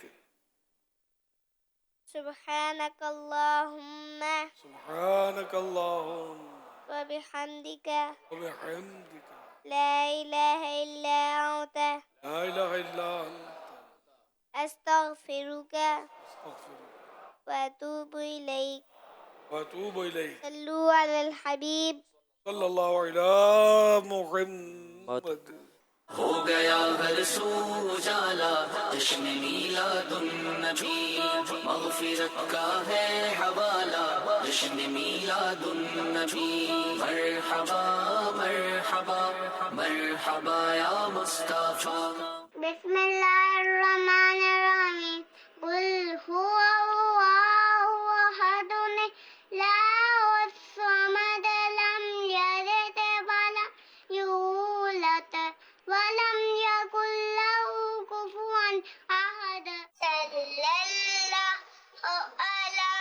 सुब्हानक अल्लाहुम्मा सुब्हानक अल्लाहुम्मा व बिहम्दिका व बिहम्दिका ला इलाहा इल्ला अंता ला इलाहा इल्ला अंता अस्तगफिरुका अस्तगफिरुका व अतूबु इलैक। व अतूबु इलैक। सल्लु अलल हबीब सल्लल्लाहु अलैहि मुहम्मद। हो गया हर सू उजाला जश्न मीलादुन नबी, मग़फ़िरत का है हवाला जश्न मीलादुन नबी। मरहबा मरहबा मरहबा या मुस्तफ़ा। बिस्मिल्लाहिर रहमानिर रहीम। कुल हुवल्लाहु अहद अल्लाहुस समद लम यलिद वलम यूलद वलम यकुल लहू कुफुवन अहद। सल्लल्लाहु अला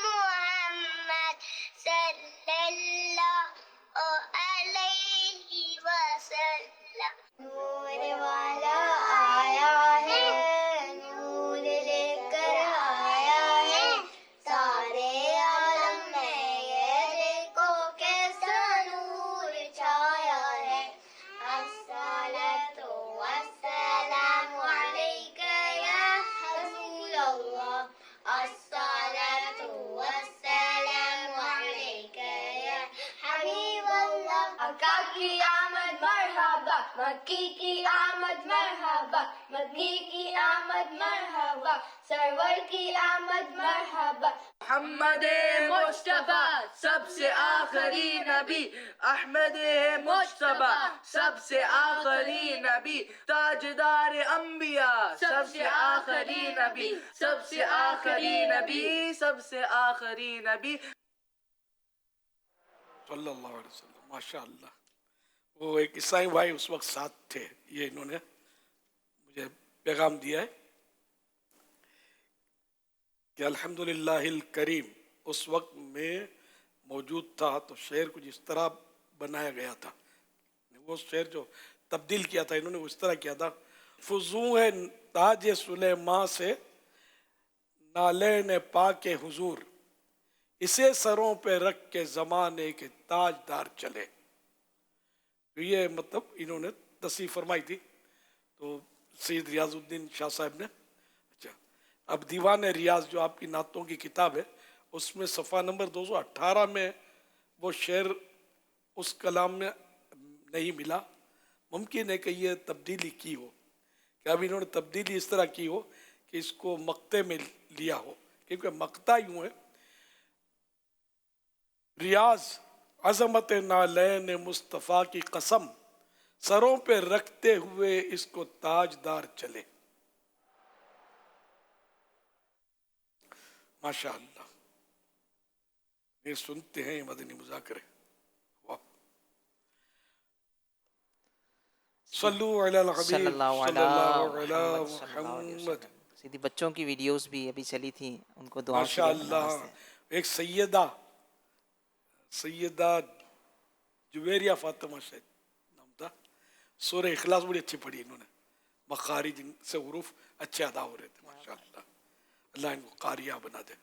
मुहम्मद सल्लल्लाहु अलैहि वसल्लम। नूर वाला आया है, नूर लेकर आया है, सारे आलम में ये देखो कैसा नूर छाया है। अस्सलातु वस्सलामु अलैका या रसूल अल्लाह, अस्सलातु वस्सलामु अलैका या हबीब अल्लाह। मक्का की आमद मरहबा, मक्की की आमद मरहबा, मदनी की आमद मरहबा, सरवर की आमद मरहबा। मोहम्मद मुस्तफा सबसे आखिरी नबी, अहमद मुस्तफा सबसे आखिरी नबी, ताजदार अंबिया सबसे आखिरी नबी, सबसे आखिरी नबी, सबसे आखिरी नबी। सल्लल्लाहु अलैहि वसल्लम। माशाअल्लाह। वो एक ईसाई भाई उस वक्त साथ थे, ये इन्होंने मुझे पैगाम दिया है कि अल्हम्दुलिल्लाहिल करीम उस वक्त में मौजूद था, तो शेर कुछ इस तरह बनाया गया था। वो शेर जो तब्दील किया था इन्होंने उस तरह किया था, फुजू है ताज सुलेमा से नाले पाके हुजूर, इसे सरों पे रख के ज़माने के ताजदार चले। तो ये मतलब इन्होंने तस्वीर फरमाई थी। तो सैयद रियाजुद्दीन शाह साहब ने। अच्छा, अब दीवान रियाज जो आपकी नातों की किताब है उसमें सफ़ा नंबर 218 में वो शेर उस कलाम में नहीं मिला। मुमकिन है कि ये तब्दीली की हो, कि अब इन्होंने तब्दीली इस तरह की हो कि इसको मक्ते में लिया हो, क्योंकि मक्ता यूँ है, रियाज अजमत नालैन मुस्तफ़ा की कसम, सरों पे रखते हुए इसको ताजदार चले। माशाअल्लाह, ये सुनते हैं मदनी मुज़ाकरे। वाह, सल्लु अलल हबीब सल्लल्लाहु अलैहि मुहम्मद। सीधी बच्चों की वीडियोस भी अभी चली थी, उनको दुआ माशाअल्लाह। एक सैयदा जुवेरिया फातिमा शायद नाम था, सूरह इखलास बड़ी अच्छी पढ़ी इन्होंने, मखारिज से हुरूफ अच्छे अदा हो रहे थे। माशाअल्लाह, अल्लाह इनको कारिया बना दे।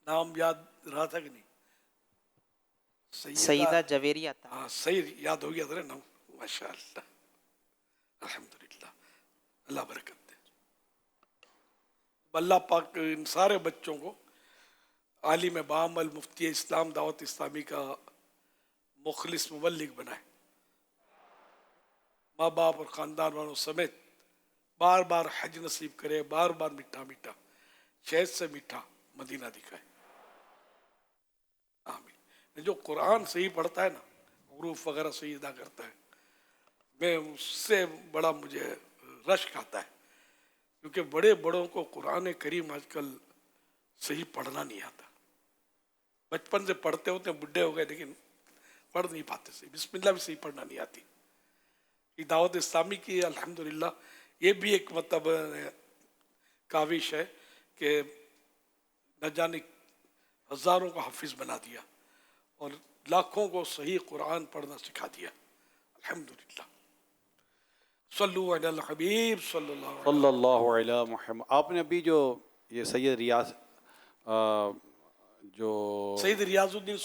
नाम याद रहा था कि नहीं? सईदा जवेरिया था। हाँ, सही याद हो गया था नाम। माशाअल्लाह, अल्हम्दुलिल्लाह, अल्लाह बरकत दे। अल्लाह पाक इन सारे बच्चों को आलिम बामल मुफ्ती इस्लाम दावत इस्लामी का मुखलिस मुबल्लिग बनाए। माँ बाप और ख़ानदान वालों समेत बार बार हज नसीब करे, बार बार मीठा मीठा शहद से मीठा मदीना दिखाए। आमीन। जो कुरान सही पढ़ता है ना, हुरूफ वगैरह सही अदा करता है, मैं उससे बड़ा मुझे रश्क आता है, क्योंकि बड़े बड़ों को कुरान करीम आजकल सही पढ़ना नहीं आता। बचपन से पढ़ते होते बुढ़े हो गए लेकिन पढ़ नहीं पाते सही, बिस्मिल्लाह भी सही पढ़ना नहीं आती। ये दावत इस्लामी की अल्हम्दुलिल्लाह ये भी एक मतलब काविश है कि न जाने हज़ारों को हाफिज बना दिया और लाखों को सही कुरान पढ़ना सिखा दिया। अल्हम्दुलिल्लाह। सल्लु अलल हबीब सल्लल्लाहु अलैहि मुहम्मद। आपने अभी जो ये सैयद रियाज जो सैयद रियाजुद्दीन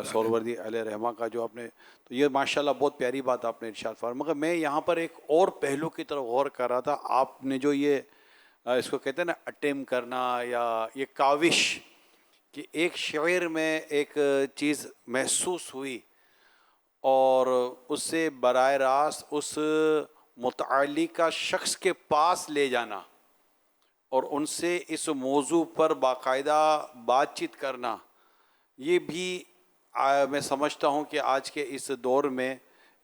सोहरवर्दी अलैहि रहमा का जो आपने, तो ये माशाल्लाह बहुत प्यारी बात आपने इरशाद फरमाया। मगर मैं यहाँ पर एक और पहलू की तरफ गौर कर रहा था। आपने जो ये इसको कहते हैं ना अटेम्प्ट करना या ये काविश, कि एक शेर में एक चीज़ महसूस हुई और उससे बराह रास्त उस मुतअल्लिका शख्स के पास ले जाना और उनसे इस मौजू पर बाकायदा बातचीत करना, ये भी मैं समझता हूँ कि आज के इस दौर में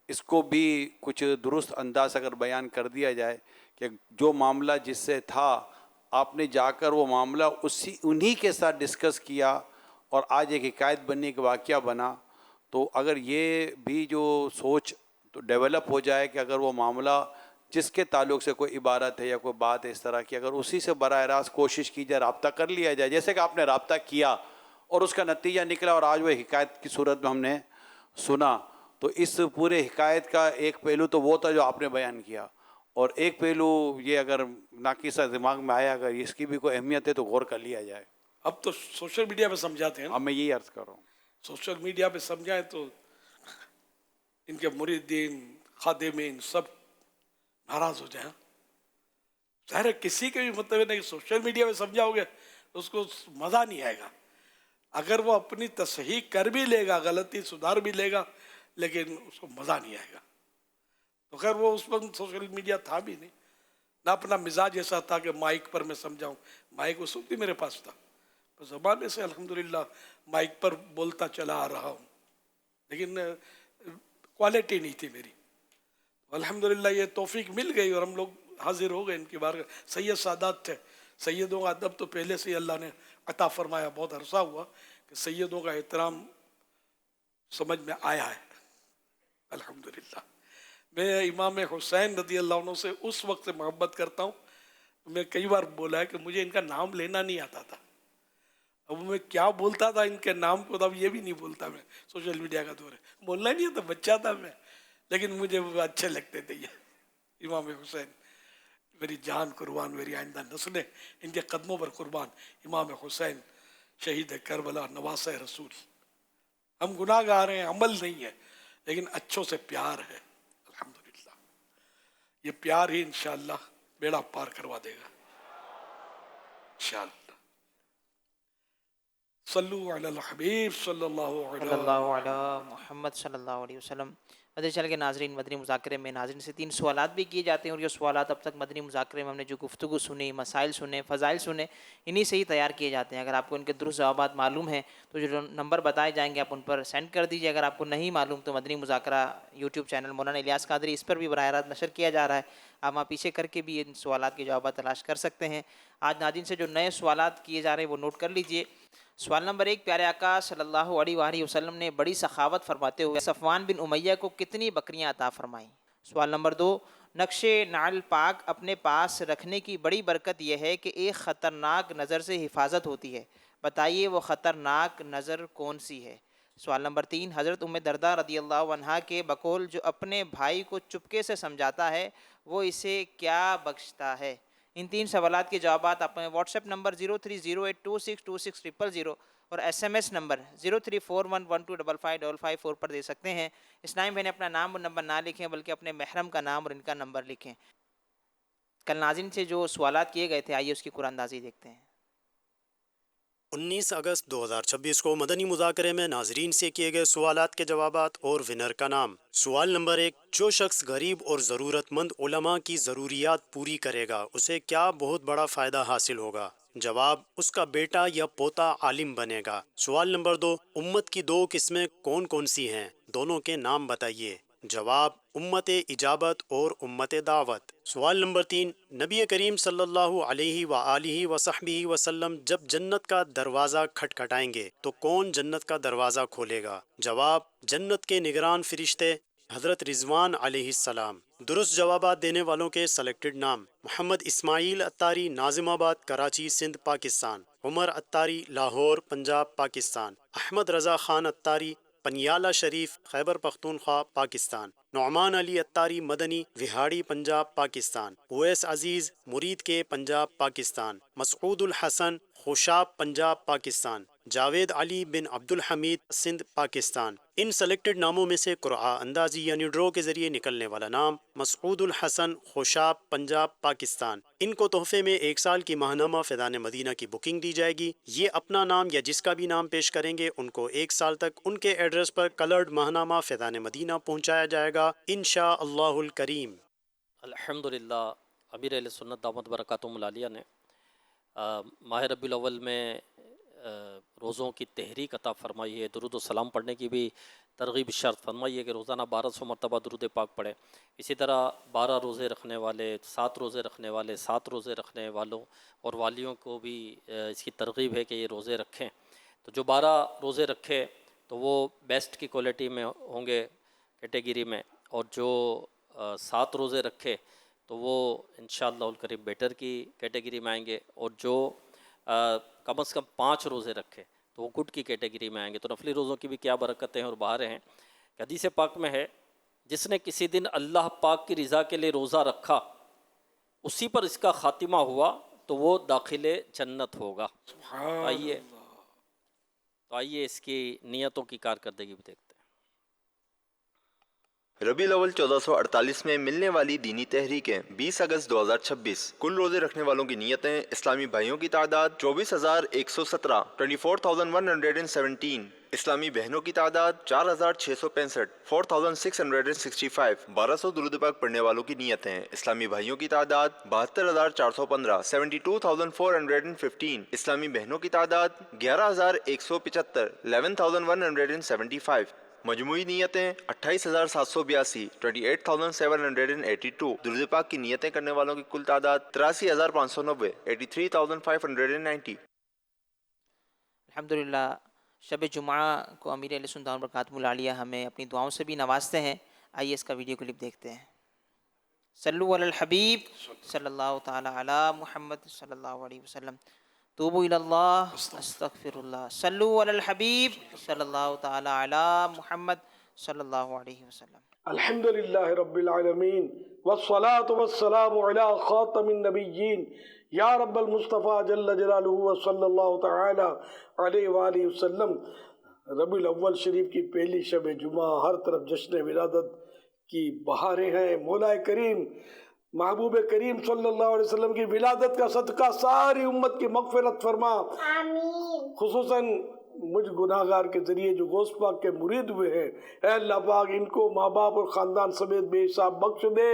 इसको भी कुछ दुरुस्त अंदाज अगर बयान कर दिया जाए कि जो मामला जिससे था आपने जाकर वो मामला उन्हीं के साथ डिस्कस किया और आज एक हिकायत बनने का वाक़या बना, तो अगर ये भी जो सोच तो डेवलप हो जाए कि अगर वो मामला जिसके ताल्लुक़ से कोई इबारत है या कोई बात है इस तरह की, अगर उसी से बराह रास्त कोशिश की जाए, रब्ता कर लिया जाए, जैसे कि आपने रब्ता किया और उसका नतीजा निकला और आज वो हिकायत की सूरत में हमने सुना, तो इस पूरे हिकायत का एक पहलू तो वो था जो आपने बयान किया, और एक पहलू ये अगर नाकिसा दिमाग में आया, अगर इसकी भी कोई अहमियत है तो गौर कर लिया जाए। अब तो सोशल मीडिया पे समझाते हैं। अब मैं यही अर्ज़ कर रहा हूँ, सोशल मीडिया पे समझाएं तो इनके मुरीदीन खादिमीन सब नाराज हो जाए। ज़ाहिर है किसी के भी मतलब नहीं, सोशल मीडिया पे समझाओगे तो उसको मज़ा नहीं आएगा। अगर वो अपनी तसहीह कर भी लेगा, गलती सुधार भी लेगा, लेकिन उसको मज़ा नहीं आएगा। तो खैर वो उस वक्त सोशल मीडिया था भी नहीं ना, अपना मिजाज ऐसा था कि माइक पर मैं समझाऊं। माइक उस वक्त ही मेरे पास था, तो ज़माने से अल्हम्दुलिल्लाह माइक पर बोलता चला आ रहा हूँ, लेकिन क्वालिटी नहीं थी मेरी। अल्हम्दुलिल्लाह ये तौफीक मिल गई और हम लोग हाजिर हो गए इनकी बारगाह। सैयद सादात थे, सैयदों का अदब तो पहले से ही अल्लाह ने अता फरमाया। बहुत अरसा हुआ कि सैयदों का एहतराम समझ में आया है अल्हम्दुलिल्लाह। मैं इमाम हुसैन रज़ी अल्लाह अन्हु से उस वक्त से मोहब्बत करता हूँ। मैं कई बार बोला है कि मुझे इनका नाम लेना नहीं आता था, अब मैं क्या बोलता था इनके नाम को, तब ये भी नहीं बोलता मैं, सोशल मीडिया का दौर है, बोलना ही नहीं था, बच्चा था मैं, लेकिन मुझे वो अच्छे लगते थे ये इमाम हुसैन, मेरी जान कुर्बान, मेरी आइंदा नस्लें इनके कदमों पर कुर्बान, इमाम हुसैन शहीद करबला नवासे रसूल। हम गुनाहगार हैं, अमल नहीं है, लेकिन अच्छों से प्यार है अल्हम्दुलिल्लाह। ये प्यार ही इंशाअल्लाह बेड़ा पार करवा देगा इंशाअल्लाह। सल्लु अलल हबीब सल्लल्लाहु अला मुहम्मद सल्लल्लाहु अलैहि वसल्लम। मदनी चैनल के नाज़रीन, मदनी मुज़ाकरे में नाज़रीन से 3 सवालात भी किए जाते हैं और ये सवालात अब तक मदनी मुज़ाकरे में हमने जो गुफ्तगू सुनी, मसाइल सुने, फ़ज़ाइल सुने, इन्हीं से ही तैयार किए जाते हैं। अगर आपको इनके दुरुस्त जवाबात मालूम हैं तो जो नंबर बताए जाएंगे आप उन पर सेंड कर दीजिए। अगर आपको नहीं मालूम तो मदनी मुज़ाकरा यूट्यूब चैनल मौलाना इलियास कादरी, इस पर भी बराह रास्त नशर किया जा रहा है, आप वहाँ पीछे करके भी इन सवालात के जवाब तलाश कर सकते हैं। आज नाज़रीन से जो नए सवालात किए जा रहे हैं वो नोट कर लीजिए। सवाल नंबर 1, प्यारे आका सल्लल्लाहु अलैहि वसल्लम ने बड़ी सखावत फरमाते हुए सफ़वान बिन उमैया को कितनी बकरियां अता फरमाईं? सवाल नंबर 2, नक्शे नाल पाक अपने पास रखने की बड़ी बरकत यह है कि एक ख़तरनाक नज़र से हिफाजत होती है, बताइए वो ख़तरनाक नज़र कौन सी है? सवाल नंबर 3, हज़रत उम्मे दरदा रदियल्लाहु अन्हा के बकौल जो अपने भाई को चुपके से समझाता है वो इसे क्या बख्शता है? इन 3 सवालात के जवाब आप अपने व्हाट्सएप नंबर 0308262600 और SMS नंबर 0341125555 पर दे सकते हैं। इस्लामी बहन अपना नाम और नंबर ना लिखें बल्कि अपने महरम का नाम और इनका नंबर लिखें। कल नाज़रीन से जो सवालात किए गए थे, आइए उसकी कुरानंदाज़ी देखते हैं। 19 अगस्त 2026 को मदनी मुज़ाकरे में नाजरीन से किए गए सवालात के जवाबात और विनर का नाम। सवाल नंबर 1, जो शख्स गरीब और ज़रूरतमंद उलमा की ज़रूरियात पूरी करेगा उसे क्या बहुत बड़ा फ़ायदा हासिल होगा? जवाब, उसका बेटा या पोता आलिम बनेगा। सवाल नंबर 2, उम्मत की 2 किस्में कौन कौन सी हैं? दोनों के नाम बताइए। जवाब, उम्मत इजाबत और उम्मत दावत। सवाल नंबर 3, नबी करीम सल्लल्लाहु अलैहि वसहबिहि वसल्लम जब जन्नत का दरवाज़ा खटखटाएंगे तो कौन जन्नत का दरवाज़ा खोलेगा? जवाब, जन्नत के निगरान फरिश्ते हज़रत रिजवान अलैहिस्सलाम। दुरुस्त जवाबात देने वालों के सेलेक्टेड नाम: मोहम्मद इस्माइल अत्तारी, नाजिमाबाद, कराची, सिंध, पाकिस्तान; उमर अत्तारी, लाहौर, पंजाब, पाकिस्तान; अहमद रज़ा खान अत्तारी, पनियाला शरीफ, खैबर पख्तूनख्वा, पाकिस्तान; नौमान अली अत्तारी, मदनी, विहाड़ी, पंजाब, पाकिस्तान; उवैस अजीज़, मुरीद के, पंजाब, पाकिस्तान; मसऊदुल हसन, खुशाब, पंजाब, पाकिस्तान; जावेद अली बिन अब्दुल हमीद, सिंध, पाकिस्तान। इन सेलेक्टेड नामों में से कुरआ अंदाजी यानी ड्रॉ के जरिए निकलने वाला नाम मसऊदुल हसन, खुशाब, पंजाब, पाकिस्तान। इनको तोहफे में 1 साल की माहनामा फ़ैज़ान मदीना की बुकिंग दी जाएगी। ये अपना नाम या जिसका भी नाम पेश करेंगे उनको 1 साल तक उनके एड्रेस पर कलर्ड माहनामा फ़ैज़ान मदीना पहुँचाया जाएगा इंशाअल्लाहुल करीम। अल्हम्दुलिल्लाह, अमीर अहले सुन्नत दामत बरकातुहुल आलिया ने माह रबीउल अव्वल में रोज़ों की तहरीक अता फरमाई है। दुरूद व सलाम पढ़ने की भी तरगीब शर्त फरमाई है कि रोज़ाना 1200 मरतबा दुरूद पाक पढ़ें। इसी तरह 12 रोज़े रखने वाले, 7 रोज़े रखने वाले, 7 रोज़े रखने वालों और वालियों को भी इसकी तरगीब है कि ये रोज़े रखें। तो जो 12 रोज़े रखे तो वो बेस्ट की क्वालिटी में होंगे कैटेगरी में, और जो 7 रोज़े रखे तो वो इंशाअल्लाहुल करीम बेटर की कैटेगरी में आएंगे, और जो कम से कम 5 रोज़े रखे तो वो गुड की कैटेगरी में आएंगे। तो नफली रोज़ों की भी क्या बरकतें हैं और बहारें हैं। हदीस पाक में है, जिसने किसी दिन अल्लाह पाक की रज़ा के लिए रोज़ा रखा उसी पर इसका ख़ातिमा हुआ तो वो दाखिले जन्नत होगा। आइए इसकी नियतों की कारकर्दगी भी देखते हैं। रबीउल अव्वल 1448 में मिलने वाली दीनी तहरीकें 20 अगस्त 2026। कुल रोजे रखने वालों की नियतें: इस्लामी भाइयों की तादाद 24,117 24,117। इस्लामी बहनों की तादाद 4,665 4,665। 1200 दुरूद पाक पढ़ने वालों की नियतें: इस्लामी भाइयों की तादाद 72,415 72,415। इस्लामी बहनों की तादाद 11,175 11,175। मजमूई नियतें 28,782 28,782। दुरूद पाक की नियतें करने वालों की कुल तादाद 83,590 83,590। अल्हम्दुलिल्लाह, शब जुमा को अमीर अहले सुन्नत बरकातुहुल आलिया हमें अपनी दुआओं से भी नवाजते हैं। आइए इसका वीडियो क्लिप देखते हैं। सल्लु अलल हबीब सल्लल्लाहु ताला अला मुहम्मद सल्लल्लाहु अलैहि वसल्लम। توبوا الی اللہ استغفر اللہ صلو علی الحبیب صلی اللہ تعالی علی محمد صلی اللہ علیہ وسلم. الحمد للہ رب العالمین والصلاة والسلام علی خاتم النبیین یا رب المصطفیٰ جل جلالہ وصلی اللہ تعالی علیہ وآلہ وسلم. ربیع الاول شریف کی پہلی شب جمعہ، ہر طرف جشن ولادت کی بہاریں ہیں. مولا کریم محبوب کریم صلی اللہ علیہ وسلم کی ولادت کا صدقہ ساری امت کی مغفرت فرما. آمین. خصوصاً مجھ گناہگار کے ذریعے جو غوث پاک کے مرید ہوئے ہیں، اے اللہ پاک ان کو ماں باپ اور خاندان سمیت بے حساب بخش دے.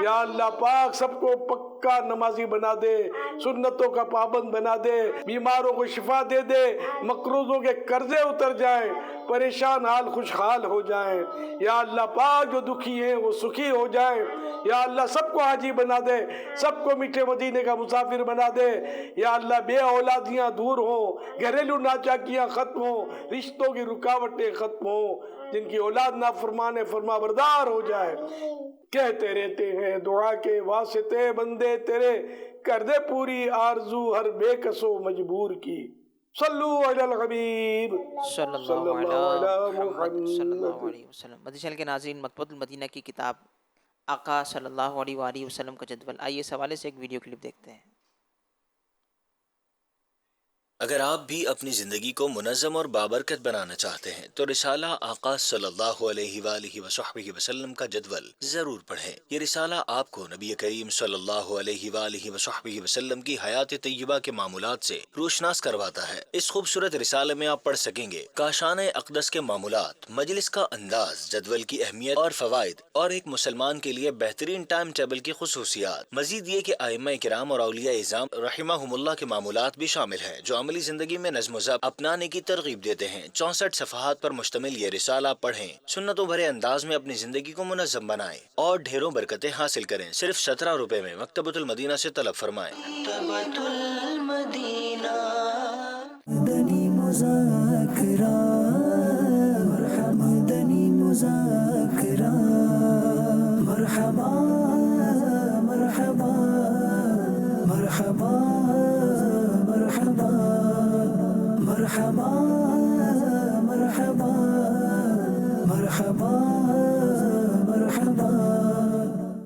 یا اللہ پاک سب کو پکا نمازی بنا دے، سنتوں کا پابند بنا دے، بیماروں کو شفا دے دے، مقروضوں کے قرضے اتر جائیں، پریشان حال خوشحال ہو جائیں. یا اللہ پاک جو دکھی ہیں وہ سکھی ہو جائیں. یا اللہ سب کو حاجی بنا دے، سب کو میٹھے مدینے کا مسافر بنا دے. یا اللہ بے اولادیاں دور ہوں، گھریلو ناچاکیاں ختم ہوں، رشتوں کی رکاوٹیں ختم ہوں، جن کی اولاد نافرمان فرما بردار ہو جائے. کہتے رہتے ہیں دعا کے واسطے بندے تیرے، کر دے پوری آرزو ہر بے کس و مجبور کی. صلو علی الحبیب صلی اللہ علیہ محمد صلی اللہ علیہ وسلم. مدنی چینل کے ناظرین، مکتبۃ المدینہ کی کتاب آقا صلی اللہ علیہ وآلہ وسلم کا جدول، آئیے اس حوالے سے ایک ویڈیو کلپ دیکھتے ہیں. اگر آپ بھی اپنی زندگی کو منظم اور بابرکت بنانا چاہتے ہیں تو رسالہ آقا صلی اللہ علیہ وآلہ وصحبہ وسلم کا جدول ضرور پڑھیں. یہ رسالہ آپ کو نبی کریم صلی اللہ علیہ وآلہ وصحبہ وسلم کی حیات طیبہ کے معمولات سے روشناس کرواتا ہے. اس خوبصورت رسالے میں آپ پڑھ سکیں گے کاشان اقدس کے معمولات، مجلس کا انداز، جدول کی اہمیت اور فوائد، اور ایک مسلمان کے لیے بہترین ٹائم ٹیبل کی خصوصیات. مزید یہ کہ ائمہ کرام اور اولیاء اعظام رحمہم اللہ کے معمولات بھی شامل ہیں جو عملی زندگی میں نظم و ضبط اپنانے کی ترغیب دیتے ہیں. 64 صفحات پر مشتمل یہ رسالہ پڑھیں، سنتوں بھرے انداز میں اپنی زندگی کو منظم بنائیں اور ڈھیروں برکتیں حاصل کریں. صرف 17 روپے میں مکتبۃ المدینہ سے طلب فرمائیں. مکتبۃ المدینہ مدنی مذاکرہ، مدنی مذاکرہ، مرحبا مرحبا مرحبا مرحبا مرحبا مرحبا مرحبا